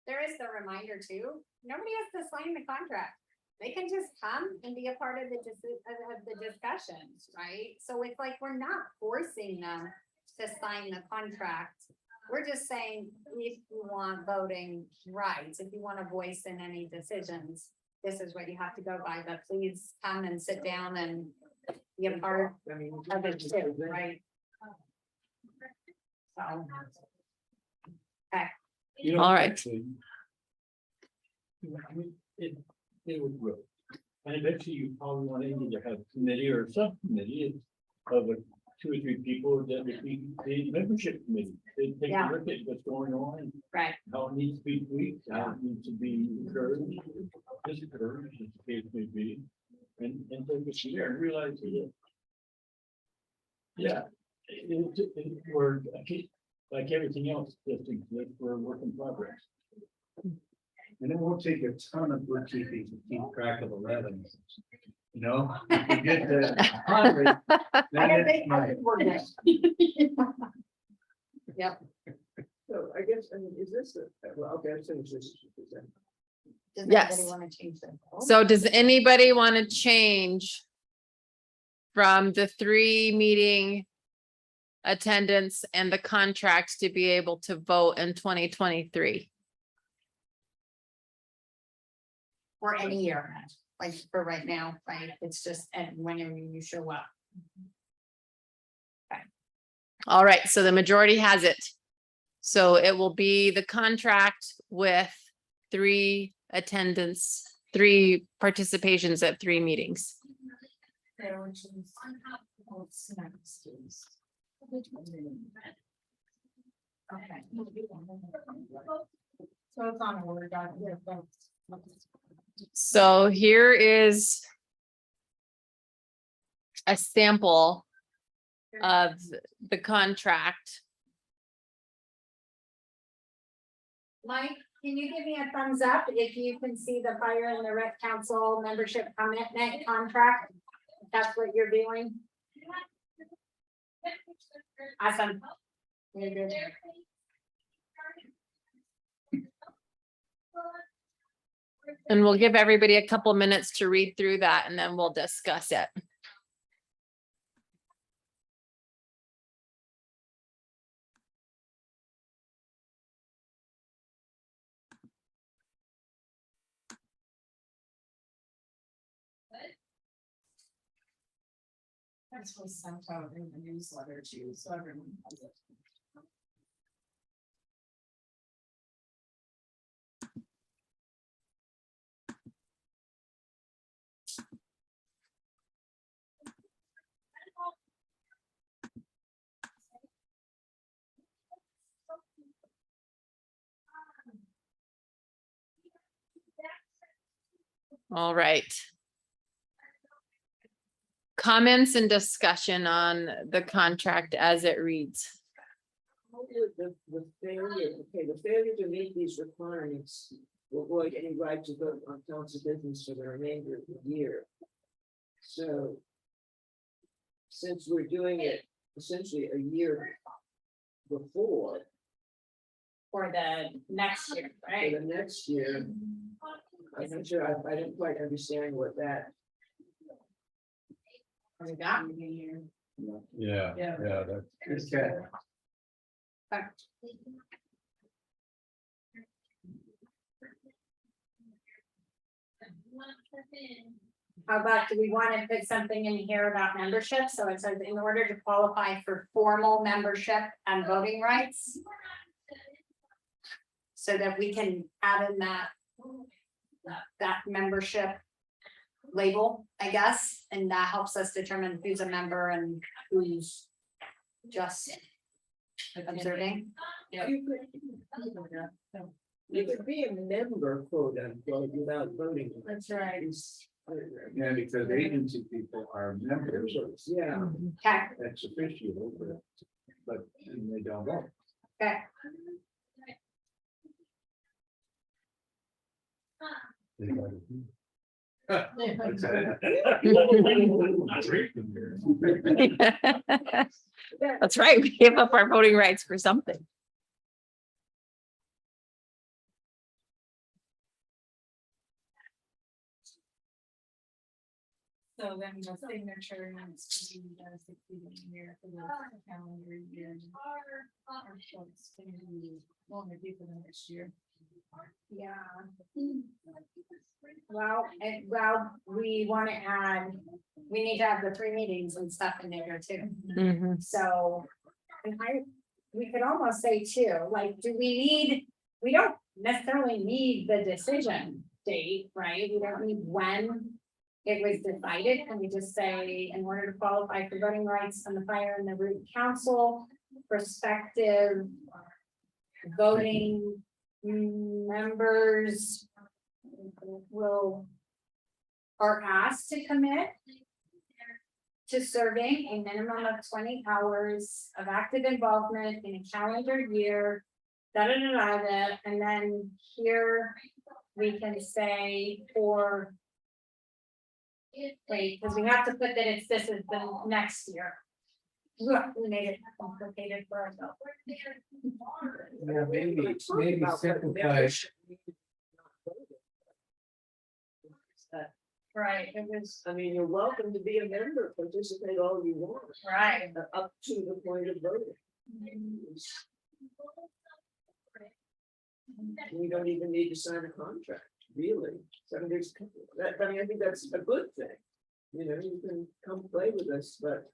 There is the reminder too, nobody has to sign the contract. They can just come and be a part of the discussions, right? So it's like, we're not forcing them to sign the contract. We're just saying, if you want voting rights, if you want a voice in any decisions, this is what you have to go by, but please come and sit down and be a part I mean. of it too, right? So. You know, All right. actually, I mean, it would grow. And eventually you probably want to either have a committee or a subcommittee of 2 or 3 people that would be the membership committee. They take Yeah. a look at what's going on, Right. how it needs to be tweaked, how it needs to be encouraged, discouraged, as the case may be. And take it from there and realize that. Yeah, we're, like everything else, just exist, we're a work in progress. And it won't take a ton of bookkeeping to keep track of the revenues. You know, if you get to 100, then it's nice. Yep. So I guess, I mean, is this, well, okay, I'm saying this. Does Yes. anybody want to change that? So does anybody want to change from the 3 meeting attendance and the contracts to be able to vote in 2023? For any year, like for right now, right? It's just, and whenever you show up. All right, so the majority has it. So it will be the contract with 3 attendance, 3 participations at 3 meetings. Okay. So it's on a word document. So here is a sample of the contract. Mike, can you give me a thumbs up if you can see the fire and the rec council membership commitment contract? If that's what you're doing. Awesome. You're good. And we'll give everybody a couple minutes to read through that, and then we'll discuss it. This was sent out in the newsletter too, so everyone has it. All right. Comments and discussion on the contract as it reads. How would the failure, okay, the failure to meet these requirements will avoid any right to vote on council business for the remainder of the year. So since we're doing it essentially a year before, For the next year, for right? the next year, I'm not sure, I didn't quite understand what that. We got me here. Yeah, Yeah. yeah, that's. Okay. How about, do we want to put something in here about membership? So it says in order to qualify for formal membership and voting rights. So that we can add in that membership label, I guess, and that helps us determine who's a member and who's just observing. You could be a member, quote unquote, without voting. That's right. Yeah, because agency people are members, Yeah. Okay, that's official, but they don't vote. okay. That's right. We gave up our voting rights for something. So then the signature needs to be the 60 year for the calendar year. Or so it's gonna be longer for the next year. Yeah. Well, we want to add, we need to have the 3 meetings and stuff in there too. Mhm. So, and we could almost say too, like, we don't necessarily need the decision date, right? We don't need when it was decided. Can we just say, in order to qualify for voting rights on the fire and the root council, prospective voting members are asked to commit to serving a minimum of 20 hours of active involvement in a calendar year. And then here we can say for. Wait, because we have to put that this is the next year. Ugh, we made it complicated for ourselves. Yeah, maybe simplify. Right, it was, I mean, you're welcome to be a member, participate all you want, right. up to the point of voting. We don't even need to sign a contract, really. So I think that's a good thing. You know, you can come play with us, but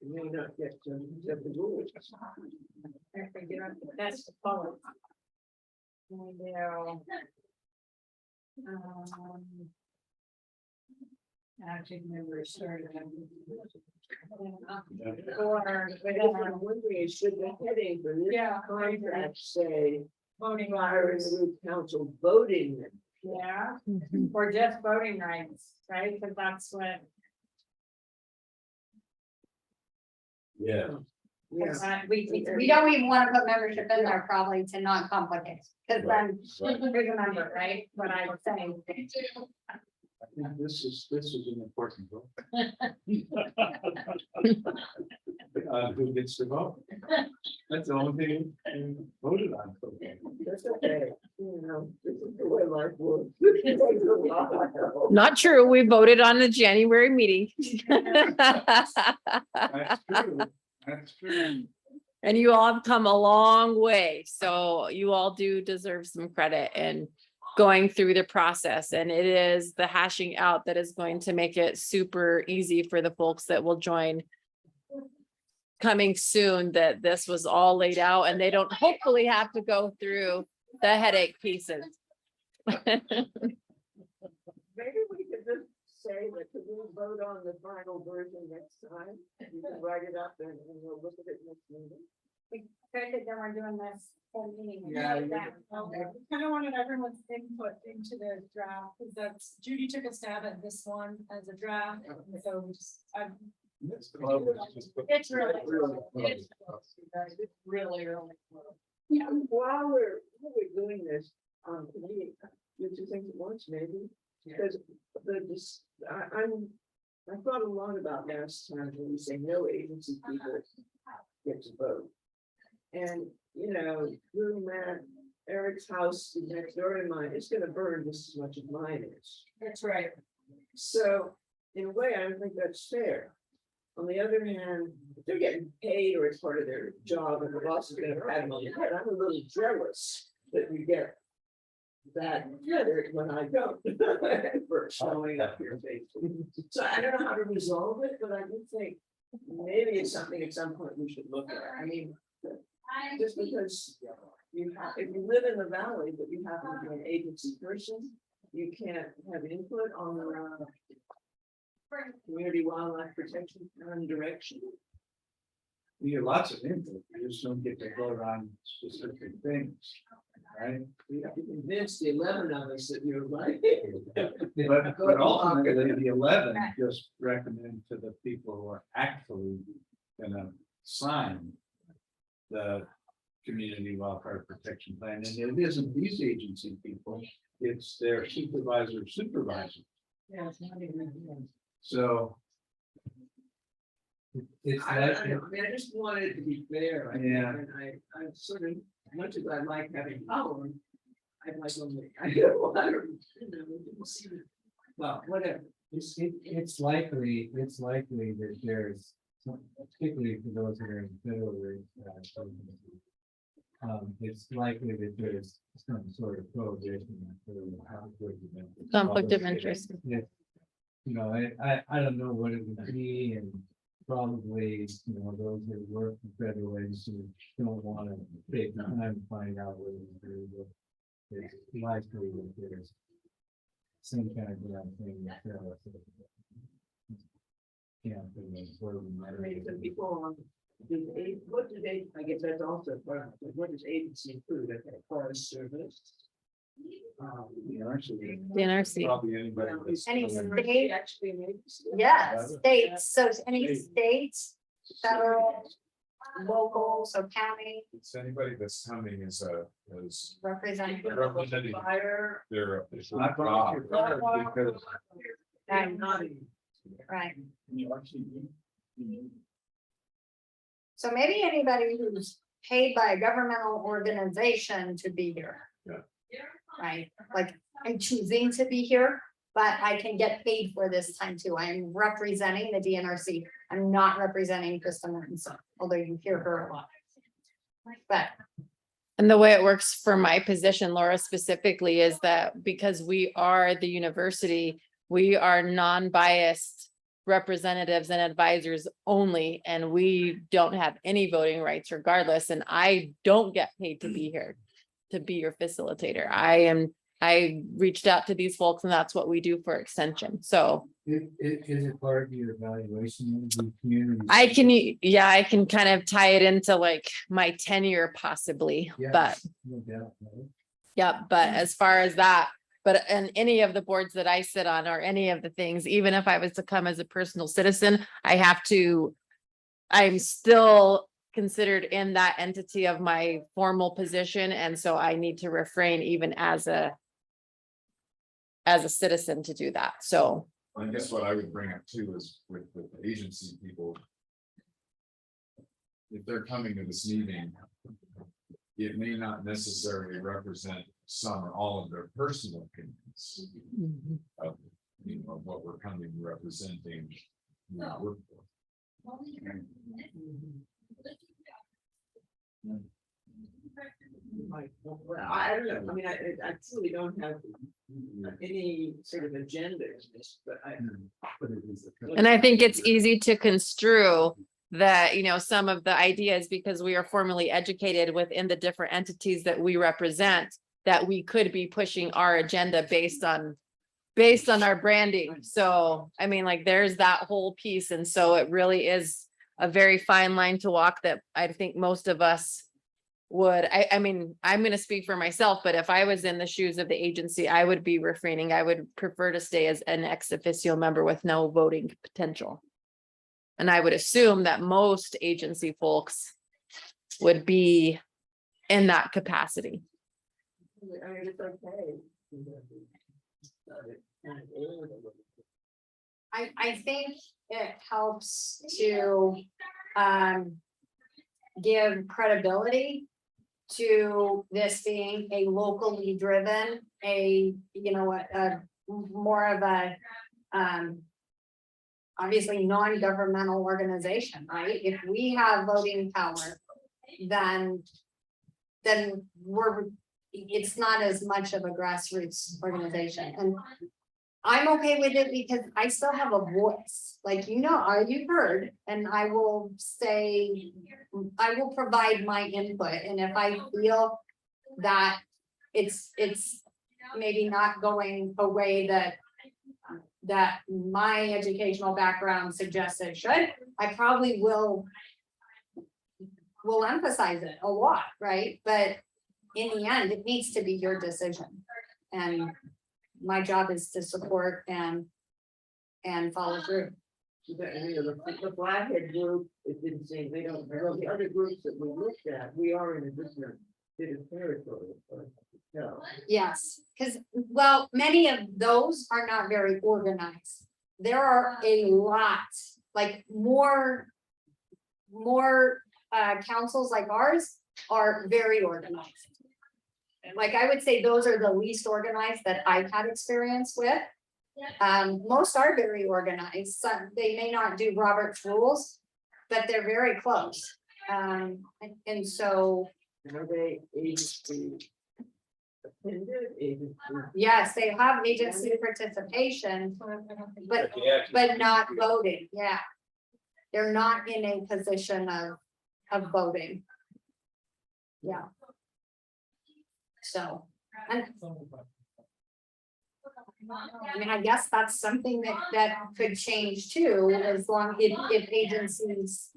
you may not get to get the rules. That's the follow. Active members started. Or, What I'm wondering is, should the heading for this contract say voting fire and rights, the root council voting them? yeah, Mhm. or just voting rights, right? Because that's what, Yeah. Yeah. we don't even want to put membership in there probably to not complicate. Because then, who's a member, right? What I was saying. I think this is an important vote. Who gets to vote? That's the only thing we voted on. That's okay, you know, this is the way life works. It takes a while. Not true. We voted on the January meeting. That's true. That's true. And you all have come a long way. So you all do deserve some credit in going through the process. And it is the hashing out that is going to make it super easy for the folks that will join coming soon, that this was all laid out and they don't hopefully have to go through the headache pieces. Maybe we could just say that we vote on the final version next time. You can write it up and we'll look at it next meeting. Good that we're doing this whole meeting. Yeah, Kind of wanted everyone's input into the draft, because that's, Judy took a stab at this one as a draft, and so we just, It's close. it's really, it's really early. Yeah, while we're doing this, maybe, do two things at once, maybe, because I thought a lot about last time when we say no agency people get to vote. And, you know, Drew, Matt, Eric's house is next door to mine, it's gonna burn just as much as mine is. That's right. So, in a way, I don't think that's fair. On the other hand, if they're getting paid or it's part of their job and the boss is gonna pat them on the head, I'm a little jealous that we get that credit when I don't. For showing up here faithfully. So I don't know how to resolve it, but I do think maybe it's something at some point we should look at. I mean, just because you have, if you live in the valley, but you happen to be an agency person, you can't have input on the community wildlife protection and direction. You get lots of input, you just don't get to vote on specific things, right? You have to convince the 11 of us that you're right. But ultimately, the 11 just recommend to the people who are actually gonna sign the community welfare protection plan, and it isn't these agency people, it's their supervisor. Yeah, it's not even. So, It's I like, don't know. I mean, I just wanted it to be fair. Yeah. And I sort of, much as I like having power, I'd like only, I don't want to, you know, we didn't see it. Well, whatever. it's likely that there's, particularly for those that are in federal. It's likely that there's some sort of prohibition. Conflict of interest. If, you know, I don't know what it would be, and probably, you know, those that work for federal agencies don't want to take time to find out what it's likely that there's some kind of thing that yeah. I mean, some people on, what do they, I guess that's also part of it. What does agency include? Okay, Forest Service. DNRC. probably anybody. that's- Any state, Actually, an agency. yeah, states, so any states, federal, local, so county It's anybody that's coming as representative. representative, Fire. they're. It's not volunteer fire because I'm not. Right. So maybe anybody who's paid by a governmental organization to be here. Yeah. Right, like I'm choosing to be here, but I can get paid for this time too. I'm representing the DNRC. I'm not representing Krista Mortensen, although you hear her a lot. But And the way it works for my position, Laura, specifically, is that because we are the university, we are non-biased representatives and advisors only, and we don't have any voting rights regardless. And I don't get paid to be here, to be your facilitator. I reached out to these folks, and that's what we do for extension. So Is it part of your evaluation of the community? I can kind of tie it into like my tenure possibly, Yeah. but No doubt, right? yeah, but as far as that, but in any of the boards that I sit on or any of the things, even if I was to come as a personal citizen, I'm still considered in that entity of my formal position. And so I need to refrain even as a citizen to do that. So I guess what I would bring up too is with the agency people. If they're coming to this meeting. It may not necessarily represent some or all of their personal opinions. Of, you know, what we're coming representing. You know, work for. Well, I don't know. I mean, I truly don't have any sort of agenda in this, but and I think it's easy to construe that, you know, some of the ideas, because we are formally educated within the different entities that we represent, that we could be pushing our agenda based on our branding. So, I mean, like, there's that whole piece. And so it really is a very fine line to walk that I think most of us would. I mean, I'm going to speak for myself, but if I was in the shoes of the agency, I would be refraining. I would prefer to stay as an ex officio member with no voting potential. And I would assume that most agency folks would be in that capacity. I mean, it's okay. I think it helps to, give credibility to this being a locally driven, more of a, obviously non-governmental organization, right? If we have voting power, then it's not as much of a grassroots organization, and I'm okay with it because I still have a voice, like, you've heard, and I will provide my input, and if I feel that it's maybe not going a way that my educational background suggests it should, I probably will emphasize it a lot, right? But in the end, it needs to be your decision. And my job is to support and follow through. The Flathead group, it didn't seem, they don't, the other groups that we looked at, we are in a different bit of territory. No. Yes, because, well, many of those are not very organized. There are a lot, like more councils like ours are very organized. Like, I would say those are the least organized that I've had experience with. Most are very organized. Some, they may not do Robert's rules, but they're very close. And so. Are they agency attended, agency? Yes, they have agency participation, but not voting, yeah. They're not in a position of voting. Yeah. So, and I mean, I guess that's something that could change too, as long if agencies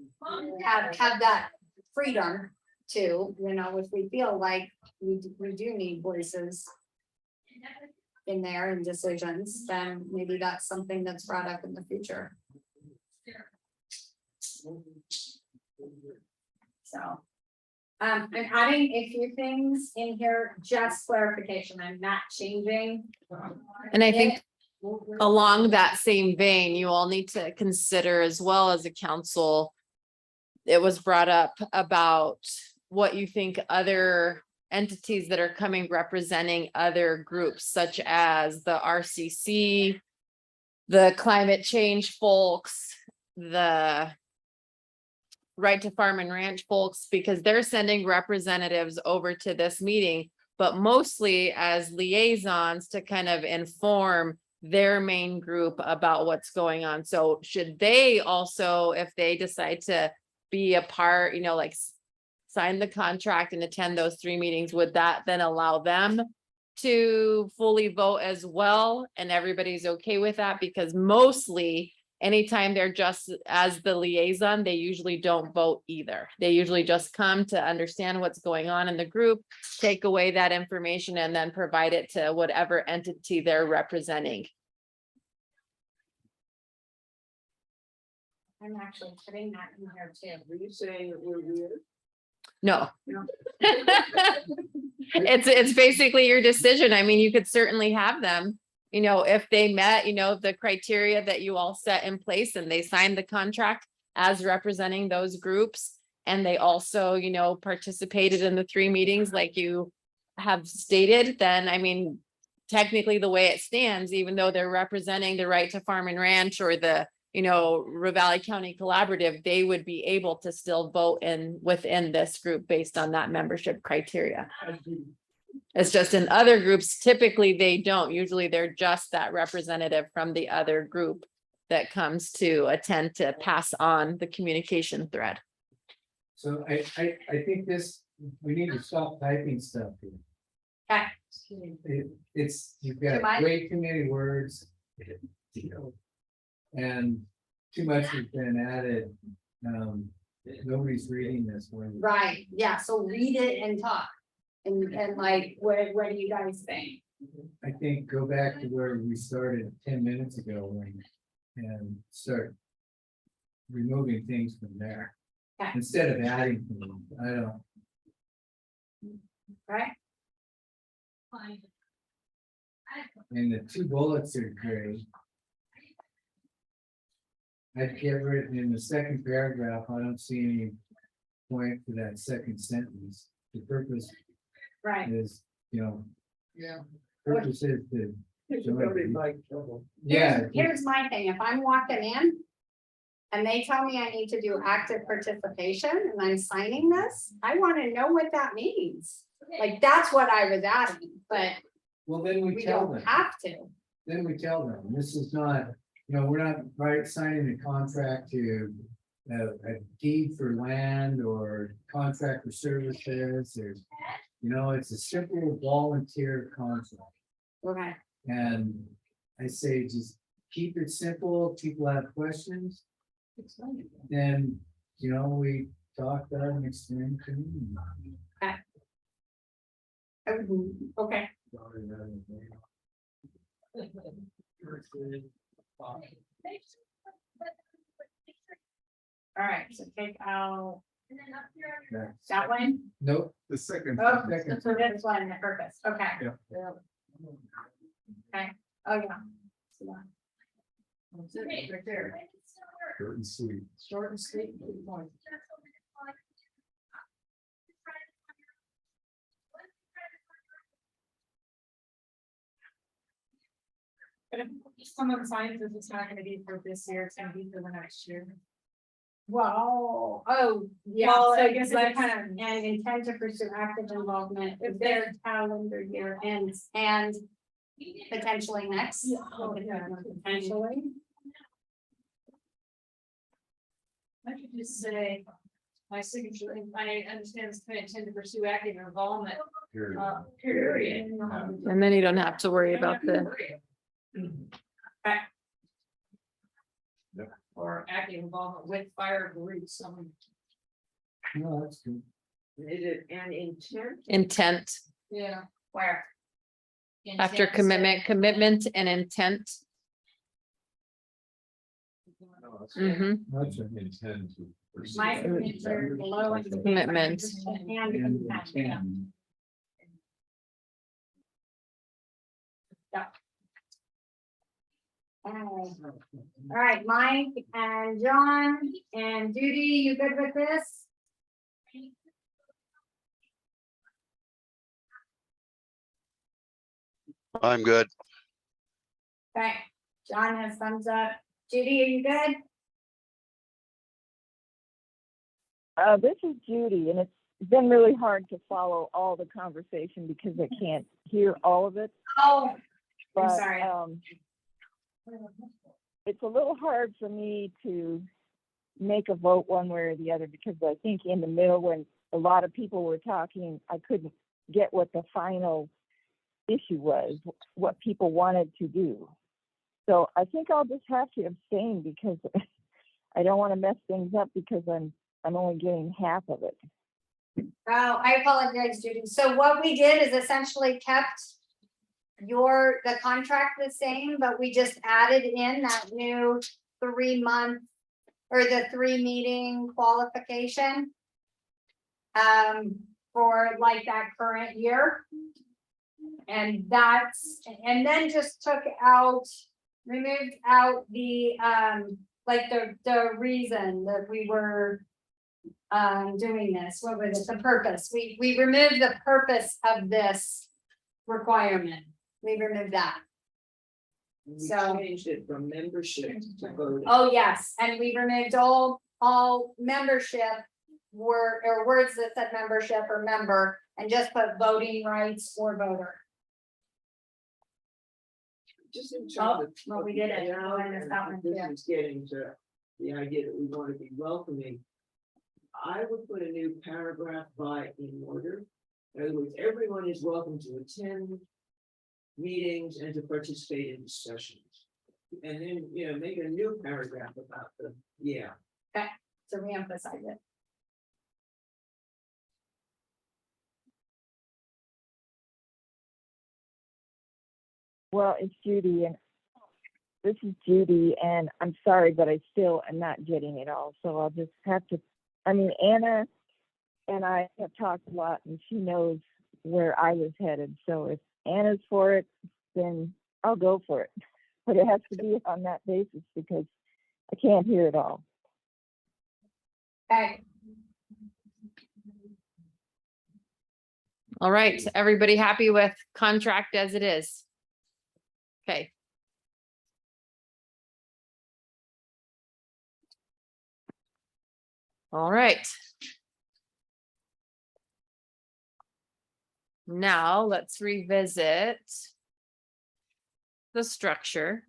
have that freedom to, if we feel like we do need voices in there and decisions, then maybe that's something that's brought up in the future. So. I'm adding a few things in here, just clarification. I'm not changing. And I think along that same vein, you all need to consider as well as a council. It was brought up about what you think other entities that are coming representing other groups such as the RCC, the climate change folks, the Right to Farm and Ranch folks, because they're sending representatives over to this meeting, but mostly as liaisons to kind of inform their main group about what's going on. So should they also, if they decide to be a part, like sign the contract and attend those 3 meetings, would that then allow them to fully vote as well? And everybody's okay with that? Because mostly anytime they're just as the liaison, they usually don't vote either. They usually just come to understand what's going on in the group, take away that information, and then provide it to whatever entity they're representing. I'm actually putting that in here too. Were you saying that we're weird? No. No. It's basically your decision. I mean, you could certainly have them, if they met, the criteria that you all set in place and they signed the contract as representing those groups. And they also, participated in the 3 meetings like you have stated, then, I mean, technically the way it stands, even though they're representing the Right to Farm and Ranch or the, Ravalli County Collaborative, they would be able to still vote within this group based on that membership criteria. It's just in other groups, typically they don't. Usually they're just that representative from the other group that comes to attend to pass on the communication thread. So I think we need to stop typing stuff here. Okay. You've got way too many words. And too much has been added. Nobody's reading this one. Right, yeah, so read it and talk. And like, what do you guys think? I think go back to where we started 10 minutes ago and start removing things from there. Okay. Instead of adding things. I don't. Right? And the two bullets are gray. I'd get rid, in the second paragraph, I don't see any point for that second sentence. The purpose Right. is, Yeah. purpose is to, It's really like trouble. yeah. Here's my thing, if I'm walking in. And they tell me I need to do active participation and I'm signing this, I wanna know what that means. Like, that's what I was adding, but Well, then we we tell don't them, have to. then we tell them, this is not, we're not signing a contract to. A deed for land or contract for services, or, it's a simple volunteer contract. Okay. And I say, just keep it simple, people have questions. Then, we talk about and explain to them. Okay. All right, so take out that one. Nope. The second. Oh, Second. so this one, the purpose, okay. Yeah. Okay, oh, yeah. So that- That's it, right there. Short and sweet. Short and sweet, good point. But if someone signs this, it's not gonna be for this year, it's gonna be for the next year. Well, oh, yeah, Well, so I guess that it's- kind of, and intend to pursue active involvement if their calendar year ends and potentially next. Potentially. I could just say, my signature, I understand it's kind of intend to pursue active involvement, period. And then you don't have to worry about the, Or active involvement with fire groups, No, that's good. Is it an intent? intent yeah. Where? after commitment and intent. Mhm. That's right. Intend to. pursue. My signature below. and Commitment. And And intent. intent. All right, Mike and John and Judy, you good with this? I'm good. Okay, John has thumbs up. Judy, are you good? This is Judy, and it's been really hard to follow all the conversation because I can't hear all of it. Oh, I'm But, sorry. it's a little hard for me to make a vote one way or the other because I think in the middle when a lot of people were talking, I couldn't get what the final issue was, what people wanted to do. So I think I'll just have to abstain because I don't want to mess things up because I'm only getting half of it. Oh, I apologize, Judy. So what we did is essentially kept the contract the same, but we just added in that new 3-month or the 3-meeting qualification for like that current year. And then just removed out the like the reason that we were doing this. What was it? The purpose. We removed the purpose of this requirement. We removed that. We So- changed it from membership to voting. Oh, yes, and we removed all membership or words that said membership or member and just put voting rights or voter. Just in terms Oh, of. well, we did it. now, Oh, I missed that one, This yeah. is getting to the idea that we want to be welcoming. I would put a new paragraph by in order. In other words, everyone is welcome to attend meetings and to participate in discussions. And then, make a new paragraph about the, To reemphasize it. Well, it's Judy and this is Judy and I'm sorry, but I still am not getting it all. So I'll just have to, Anna and I have talked a lot and she knows where I was headed. So Anna's for it, then I'll go for it. But it has to be on that basis because I can't hear it all. Okay, All right, everybody happy with contract as it is? Okay. All right. Now let's revisit the structure.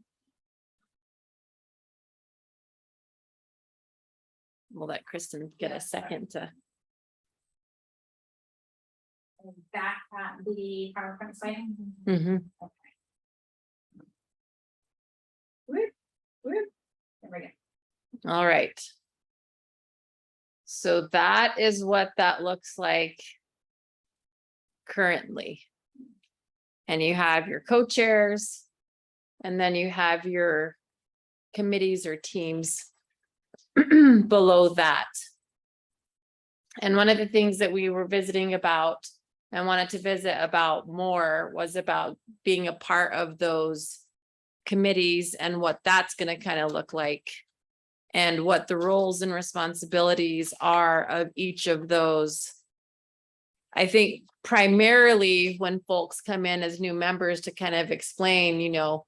We'll let Kristen get a second to. back at the PowerPoint site. Mhm. Whoop, whoop. There we go. All right. So that is what that looks like currently. And you have your co-chairs, and then you have your committees or teams below that. And one of the things that we were visiting about and wanted to visit about more was about being a part of those committees and what that's going to kind of look like. And what the roles and responsibilities are of each of those. I think primarily when folks come in as new members to kind of explain, you know,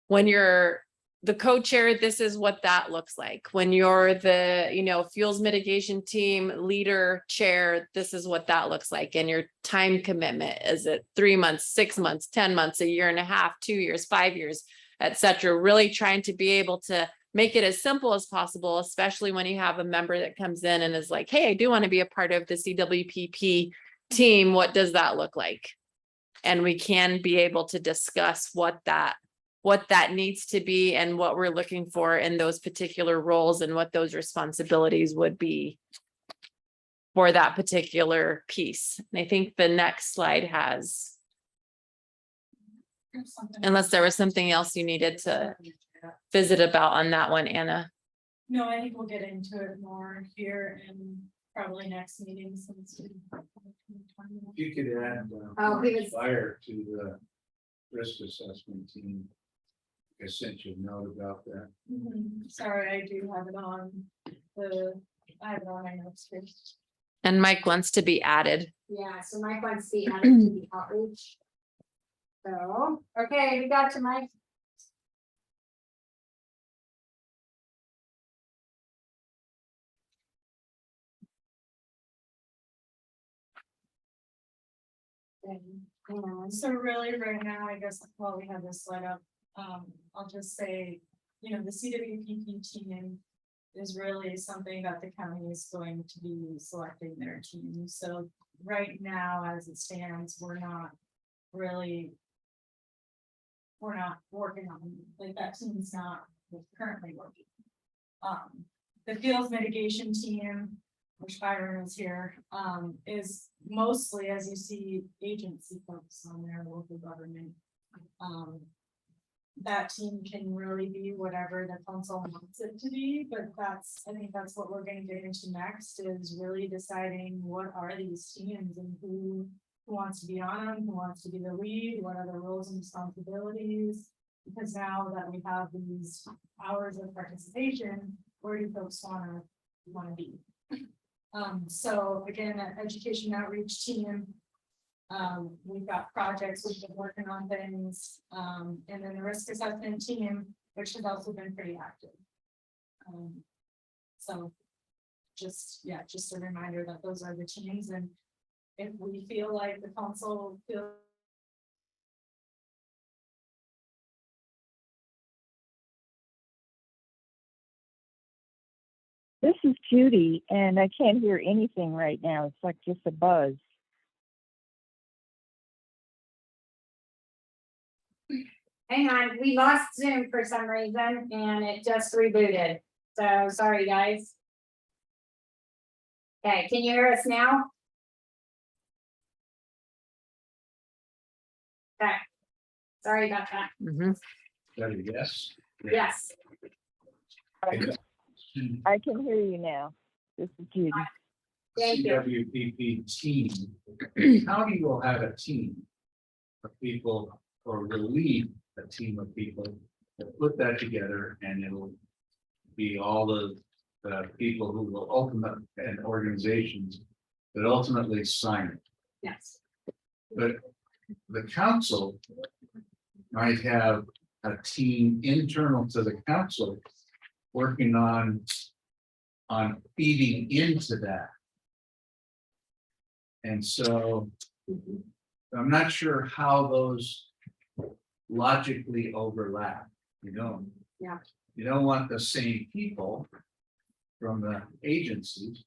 when you're the co-chair, this is what that looks like. When you're the, you know, fuels mitigation team leader chair, this is what that looks like. And your time commitment, is it 3 months, 6 months, 10 months, a year and a half, 2 years, 5 years, et cetera. Really trying to be able to make it as simple as possible, especially when you have a member that comes in and is like, hey, I do want to be a part of the CWPP team. What does that look like? And we can be able to discuss what that needs to be and what we're looking for in those particular roles and what those responsibilities would be for that particular piece. And I think the next slide has, unless there was something else you needed to visit about on that one, Anna. No, I think we'll get into it more here in probably next meeting since. You could add. Oh, he was- Fire to the risk assessment team. I sent you a note about that. Sorry, I do have it on I have it on my notes here. And Mike wants to be added. Yeah, so Mike wants to be added to the outreach. So, okay, we got to Mike. So really, right now, I guess, while we have this slide up, I'll just say, you know, the CWPP team is really something that the county is going to be selecting their team. So right now, as it stands, we're not working on, like, that team's not currently working. The fuels mitigation team, which Byron is here, is mostly, as you see, agency folks on their local government. That team can really be whatever the council wants it to be, but I think that's what we're gonna get into next, is really deciding what are these teams and who wants to be on them, who wants to be the lead, what are the roles and responsibilities? Because now that we have these hours of participation, where do folks wanna be? So again, that education outreach team. We've got projects, we've been working on things, and then the risk assessment team, which has also been pretty active. So just a reminder that those are the teams, and if we feel like the council feels This is Judy, and I can't hear anything right now. It's like just a buzz. Hang on, we lost Zoom for some reason and it just rebooted. So sorry, guys. Okay, can you hear us now? Okay, sorry about that. Mhm. Yes. Yes, I can hear you now. This is Judy. thank you. CWPP team. County will have a team. of people, or will lead a team of people that put that together, and it'll be all the people who will ultimately, and organizations that ultimately sign it. Yes. But the council might have a team internal to the council working on feeding into that. And so I'm not sure how those logically overlap, you know? Yeah. You don't want the same people from the agencies.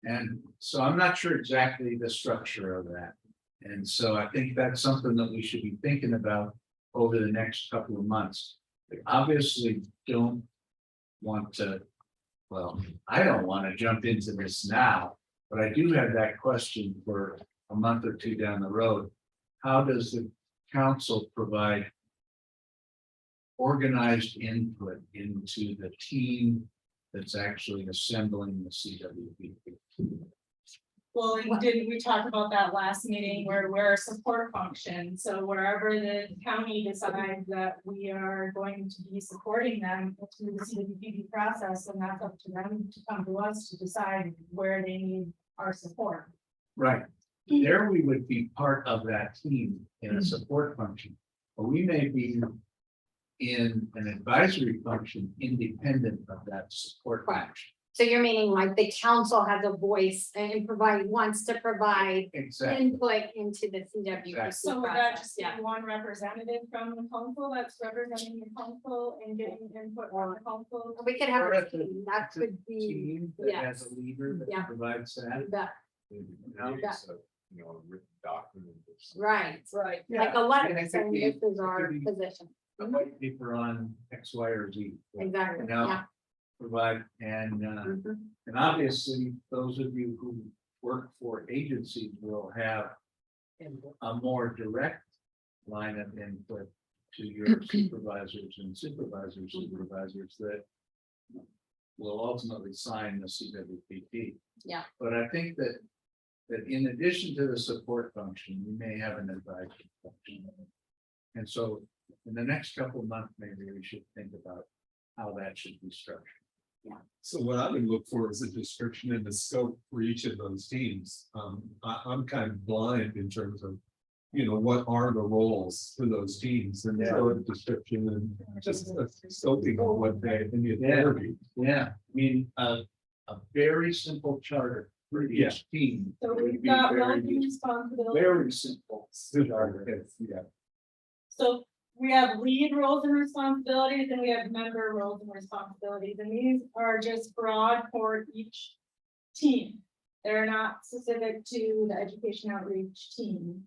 And so I'm not sure exactly the structure of that. And so I think that's something that we should be thinking about over the next couple of months. We obviously don't want to, well, I don't want to jump into this now, but I do have that question for a month or two down the road. How does the council provide organized input into the team that's actually assembling the CWP? Well, and didn't we talk about that last meeting where we're a support function? So wherever the county decides that we are going to be supporting them through the CWP process, and that's up to them to come to us to decide where they need our support. Right, there we would be part of that team in a support function, but we may be in an advisory function independent of that support function. So you're meaning like the council has a voice and wants to provide Exactly. input into the CWP Exactly. So would that process, just be yeah. one representative from the council that's representing the council and getting input from the council? We could have Or a if team, that it's a could be, Team that has a leader Yeah. that provides that. that, Yeah. You know, written document. right, Right. like a And letter it saying could be- this is it our could be position. A white paper on X, Y, or Z. Exactly, You know, yeah. provide, Mhm. and obviously, those of you who work for agencies will have a more direct line of input to your supervisors and supervisors that will ultimately sign the CWPP. Yeah. But I think that in addition to the support function, we may have an advisory function. And so in the next couple of months, maybe we should think about how that should be structured. So what I would look for is a description and the scope for each of those teams. I'm kind of blind in terms of, you know, what are the roles for those teams and so a description and just a scoping of what they, in the authority. Yeah, I mean, a very simple charter for Yeah. each team. So would we've be got very roles and useful. responsibilities. Very simple charter. Yeah. So we have lead roles and responsibilities, and we have member roles and responsibilities, and these are just broad for each team. They're not specific to the education outreach team.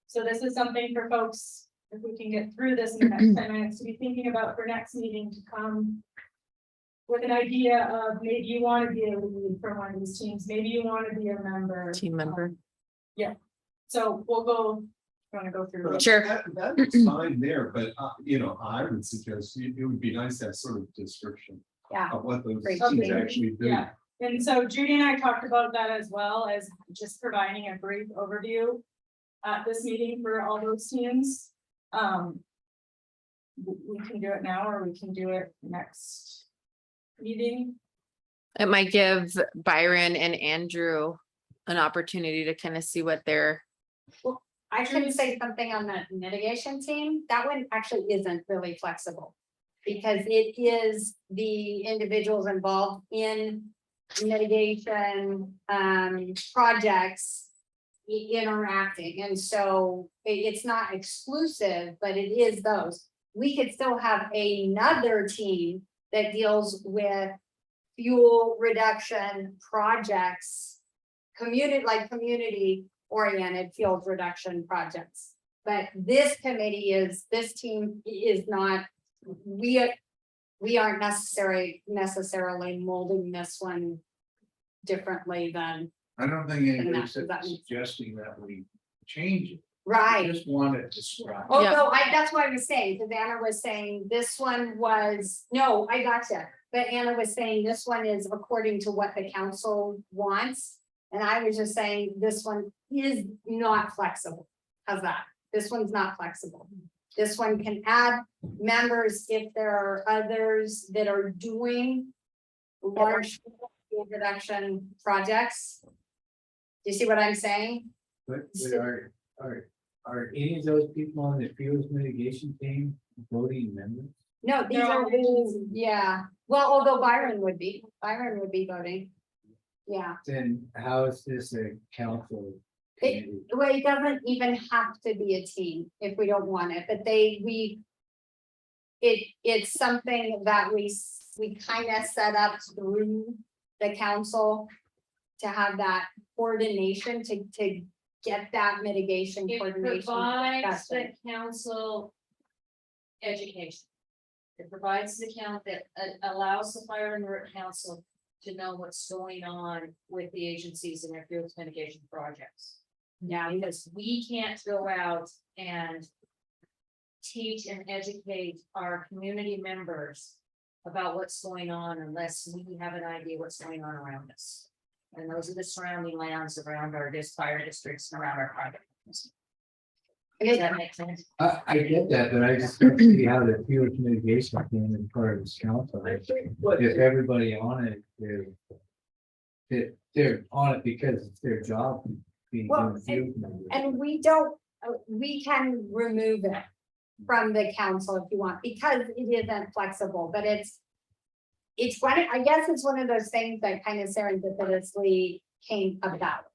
So this is something for folks, if we can get through this in the next 10 minutes, to be thinking about for next meeting, to come with an idea of maybe you want to be a lead for one of these teams, maybe you want to be a member. Team member. So we'll go, want to go through. it? Sure. That's fine there, but you know, I would suggest it would be nice to have sort of description Yeah. of what those Great. teams Okay. actually do. Yeah. And so Judy and I talked about that as well as just providing a brief overview at this meeting for all those teams. We can do it now, or we can do it next meeting. It might give Byron and Andrew an opportunity to kind of see what they're, I can say something on the mitigation team. That one actually isn't really flexible. Because it is the individuals involved in mitigation projects interacting. And so it's not exclusive, but it is those. We could still have another team that deals with fuel reduction projects, community oriented field reduction projects. But this team is not, we aren't necessarily molding this one differently than, I don't think anybody's Does that mean- suggesting that we change it. We right. just want it described. Although that's what I was saying, because Anna was saying this one was, no, I gotcha. But Anna was saying this one is according to what the council wants. And I was just saying this one is not flexible. How's that? This one's not flexible. This one can add members if there are others that are doing large introduction projects. Do you see what I'm saying? But are any of those people on the fuels mitigation team voting members? No, these They're are, all all- yeah, well, although Byron would be voting. Yeah, Then how is this a council? It- committee? well, it doesn't even have to be a team if we don't want it, but it's something that we kind of set up through the council to have that coordination, to get that mitigation It coordination. provides the discussion. council education. It provides the count that allows the fire and road council to know what's going on with the agencies and their field mitigation projects. Now, because we can't go out and teach and educate our community members about what's going on unless we have an idea what's going on around us. And those are the surrounding lands around our fire districts and around our projects. Does that make sense? I get that, but I just don't see how the fuels mitigation team is part of this council. I think what, If everybody on it, they're on it because it's their job. Being Well, fuels members. And we don't, we can remove it from the council if you want, because it isn't flexible, but it's one, I guess it's one of those things that kind of serendipitously came about.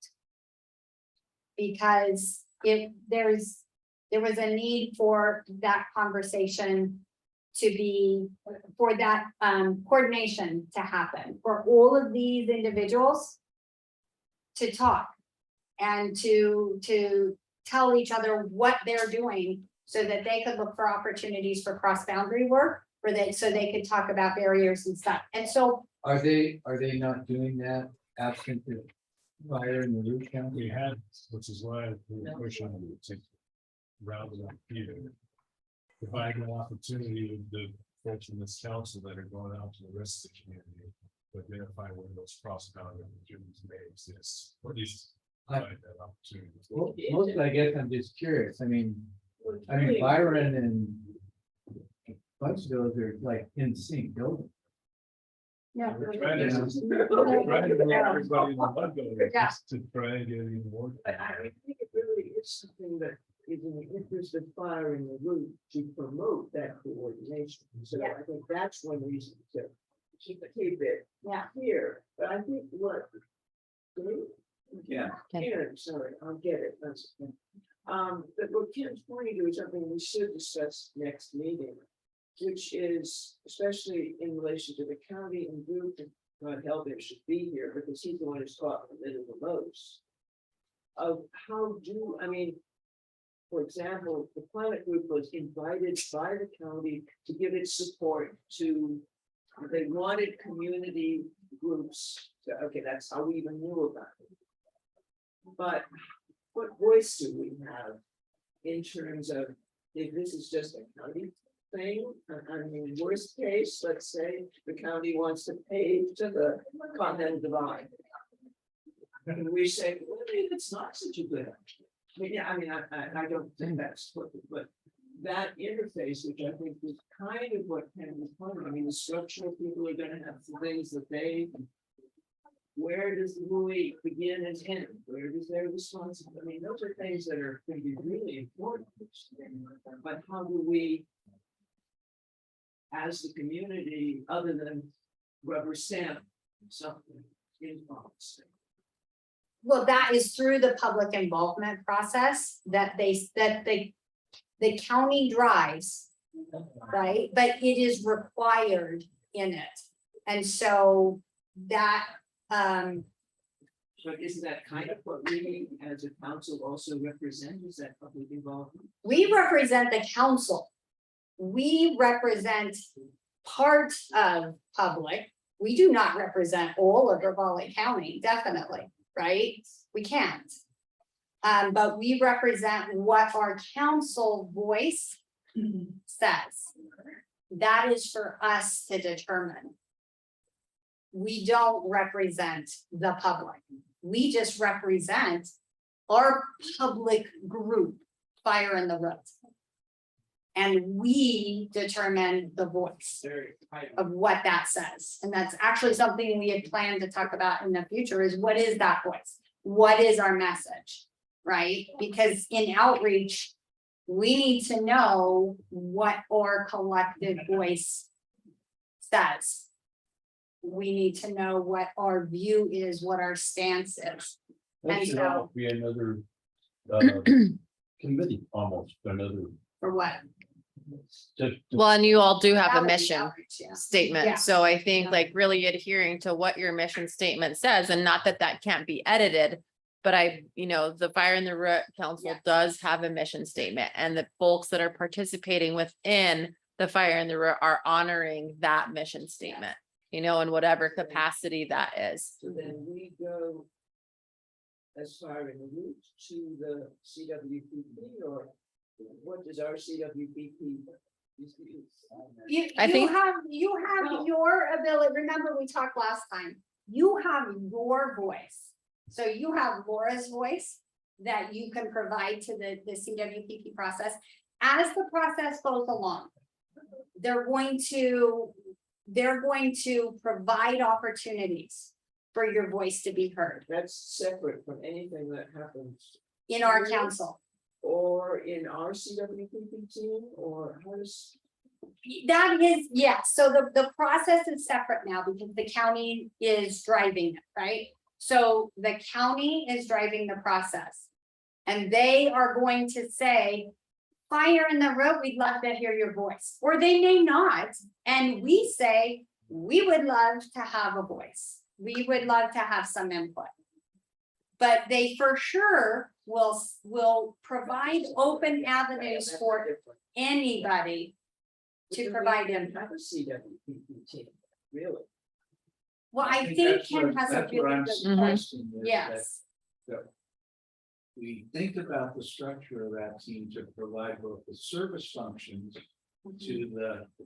Because there was a need for that conversation to be, for that coordination to happen, for all of these individuals to talk and to tell each other what they're doing so that they could look for opportunities for cross-boundary work, so they could talk about barriers and stuff. And so, Are they not doing that absent the fire in the root county? We had, which is why we're pushing to round it up here. Providing an opportunity with the folks in this council that are going out to the rest of the community. To identify where those cross-boundary opportunities may exist, or at least provide that opportunity. Well, most, I guess, I'm just curious. I mean, Byron and a bunch of those are like in sync, don't no. We're trying to bring everybody in the mud building, Yeah. just to try and get even more. I think it really is something that is in the interest of fire in the route to promote that coordination. So Yeah. I think that's one reason to keep it Yeah. here, but I think what. Yeah. Ken, sorry, I'll get it, that's. But what Ken's pointing to is something we should discuss next meeting. Which is especially in relation to the county and group, and God help him should be here because he's the one who's taught the middle the most. Of how do, I mean. For example, the Planet Group was invited by the county to give its support to. They wanted community groups, so, okay, that's how we even knew about it. But what voice do we have in terms of if this is just a county thing? I mean, worst case, let's say the county wants to pay to the Continental Divide. And we say, well, maybe it's not such a good idea. I don't think that's what, but that interface, which I think is kind of what Ken was pointing, I mean, the structural people are gonna have some things that they. Where does the movie begin and end? Where does their responsibility? I mean, those are things that are gonna be really important. But how do we? As the community, other than rubber stamp something in policy. Well, that is through the public involvement process that the county drives, right? But it is required in it. And so that, But isn't that kind of what we as a council also represent, is that public involvement? we represent the council. We represent part of public. We do not represent all of Ravalli County, definitely, right? We can't. But we represent what our council voice says. That is for us to determine. We don't represent the public. We just represent our public group fire in the road. And we determine the voice of what that says. And that's actually something we had planned to talk about in the future is what is that voice? What is our message, right? Because in outreach, we need to know what our collective voice says. We need to know what our view is, what our stance is. That And should so- almost be another committee, almost another. For what? Just Well, and you all do have That a would be mission outreach, yeah. Yeah. statement. So I think like really adhering to what your mission statement says, and not that that can't be edited. But the Fire in the Root Council Yeah. does have a mission statement, and the folks that are participating within the Fire in the Root are honoring that mission statement, in whatever capacity that is. So then we go as far in the route to the CWPP, or what does our CWPP? I think- You have your ability, remember we talked last time, you have your voice. So you have Laura's voice that you can provide to the CWPP process. As the process goes along, they're going to provide opportunities for your voice to be heard That's separate from anything that happens in our council. or in our CWPP team, or how does? That is, yes, so the process is separate now because the county is driving it, right? So the county is driving the process. And they are going to say, Fire in the Road, we'd love to hear your voice, or they may not. And we say, we would love to have a voice. We would love to have some input. But they for sure will provide open avenues for anybody to provide input. Have a CWPP team, really? Well, I think Ken has a That's what really I'm good Mhm. point. suggesting is that Yes, we think about the structure of that team to provide both the service functions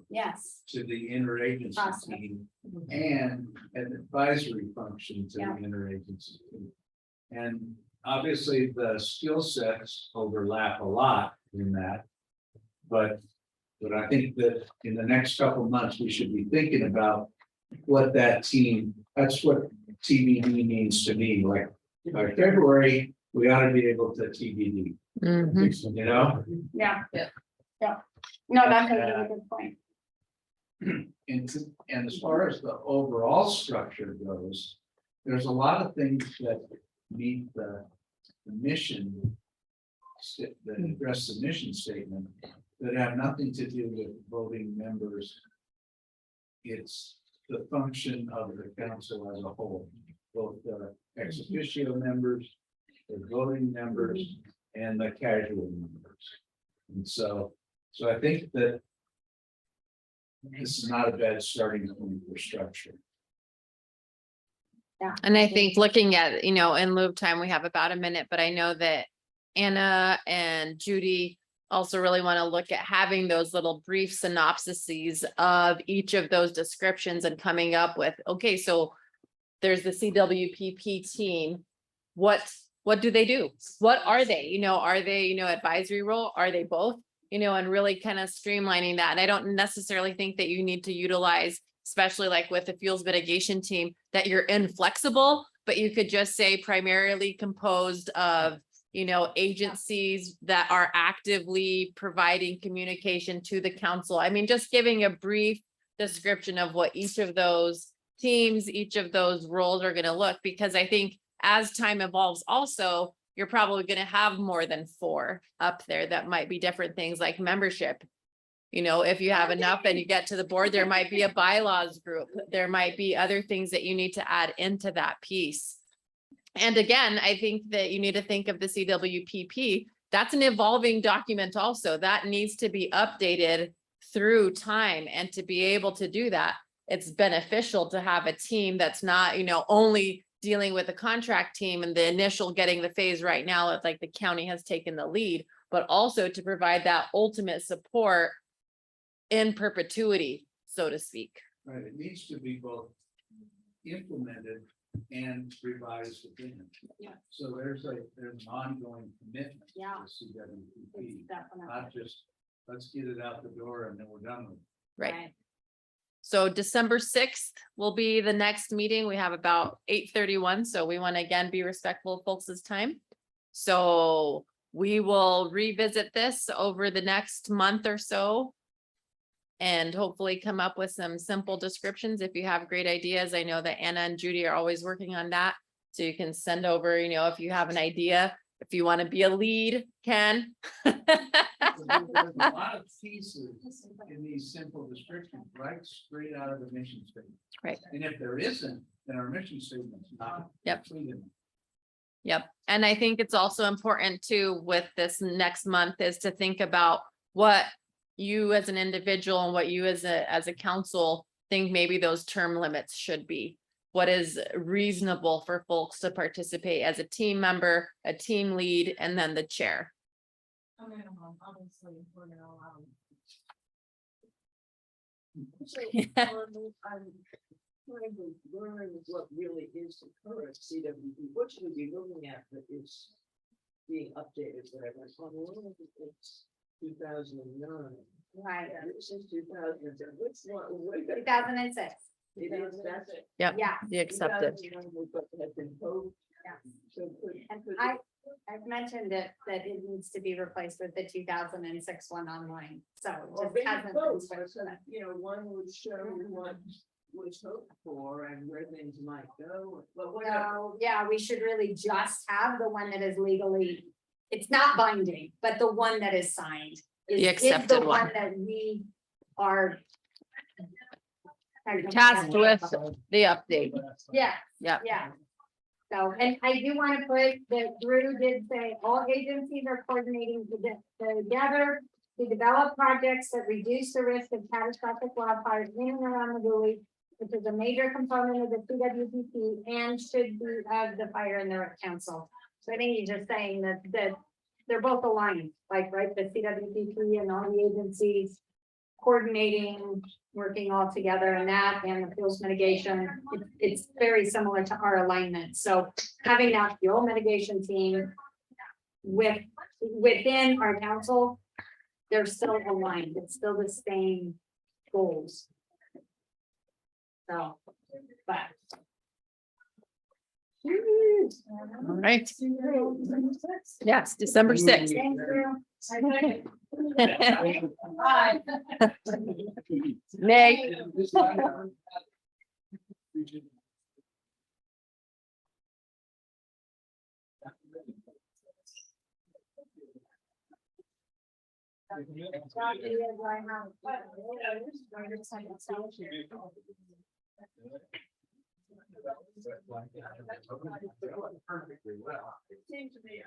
yes, to the interagency Awesome. team and an advisory function to the Yeah. interagency team. And obviously, the skill sets overlap a lot in that. But I think that in the next couple of months, we should be thinking about what that team, that's what TBD means to me, like by February, we ought to be able to TBD, Mhm. you know? yeah. Yeah, no, that's a really good point. And as far as the overall structure goes, there's a lot of things that meet the mission. That address the mission statement that have nothing to do with voting members. It's the function of the council as a whole, both the ex officio members, the voting members, and the casual members. And so I think that this is not a bad starting point for structure. And I think looking at, in lieu of time, we have about a minute, but I know that Anna and Judy also really want to look at having those little brief synopsises of each of those descriptions and coming up with, okay, so there's the CWPP team. What do they do? What are they? Are they, advisory role? Are they both? And really kind of streamlining that. And I don't necessarily think that you need to utilize, especially like with the fuels mitigation team, that you're inflexible, but you could just say primarily composed of, agencies that are actively providing communication to the council. I mean, just giving a brief description of what each of those teams, each of those roles are going to look, because I think as time evolves also, you're probably going to have more than 4 up there that might be different things like membership. If you have enough and you get to the board, there might be a bylaws group. There might be other things that you need to add into that piece. And again, I think that you need to think of the CWPP. That's an evolving document also that needs to be updated through time. And to be able to do that, it's beneficial to have a team that's not, only dealing with the contract team and the initial getting the phase right now, it's like the county has taken the lead, but also to provide that ultimate support in perpetuity, so to speak. Right, it needs to be both implemented and revise within. Yeah. So there's an ongoing commitment. to Yeah. the CWP, It's definitely. not just, let's get it out the door and then we're done with it. Right. So December 6th will be the next meeting. We have about 8:31, so we want to again be respectful of folks' time. So we will revisit this over the next month or so. And hopefully come up with some simple descriptions. If you have great ideas, I know that Anna and Judy are always working on that. So you can send over, if you have an idea, if you want to be a lead, Ken. There's a lot of pieces in these simple descriptions, right, straight out of the mission statement. Right. And if there isn't, then our mission statement's not. Yep. complete enough. Yep, and I think it's also important too, with this next month, is to think about what you as an individual and what you as a council think maybe those term limits should be. What is reasonable for folks to participate as a team member, a team lead, and then the chair. Obviously, we're gonna allow. I'm trying to learn what really is the current CWP, what should we be looking at that is being updated, whatever. On one of it's 2009. Right, This is 2010, which one? Wait, 2006. that's it. Yep, Yeah. the accepted. 2001 was what had been posed. Yeah. So And could- I've mentioned that it needs to be replaced with the 2006 one online, so. it Or just maybe hasn't been both, switched. so that, one would show what was hoped for and where things might go, but whatever. So, yeah, we should really just have the one that is legally, it's not binding, but the one that is signed. The is accepted the one. That we are. Tasked with the update. Yeah. Yep. Yeah. So, and I do want to put that Drew did say all agencies are coordinating together to develop projects that reduce the risk of catastrophic wildfires in and around the village, which is a major component of the CWPP and should be of the fire and the rec council. So I think he's just saying that they're both aligned, like, right, the CWPP and all the agencies coordinating, working all together and that, and the fuels mitigation, it's very similar to our alignment. So having that fuel mitigation team within our council, they're still aligned, it's still the same goals. So, but. All right. Yes, December 6th. Thank you. Hi. Meg. Perfectly well. It seems to me,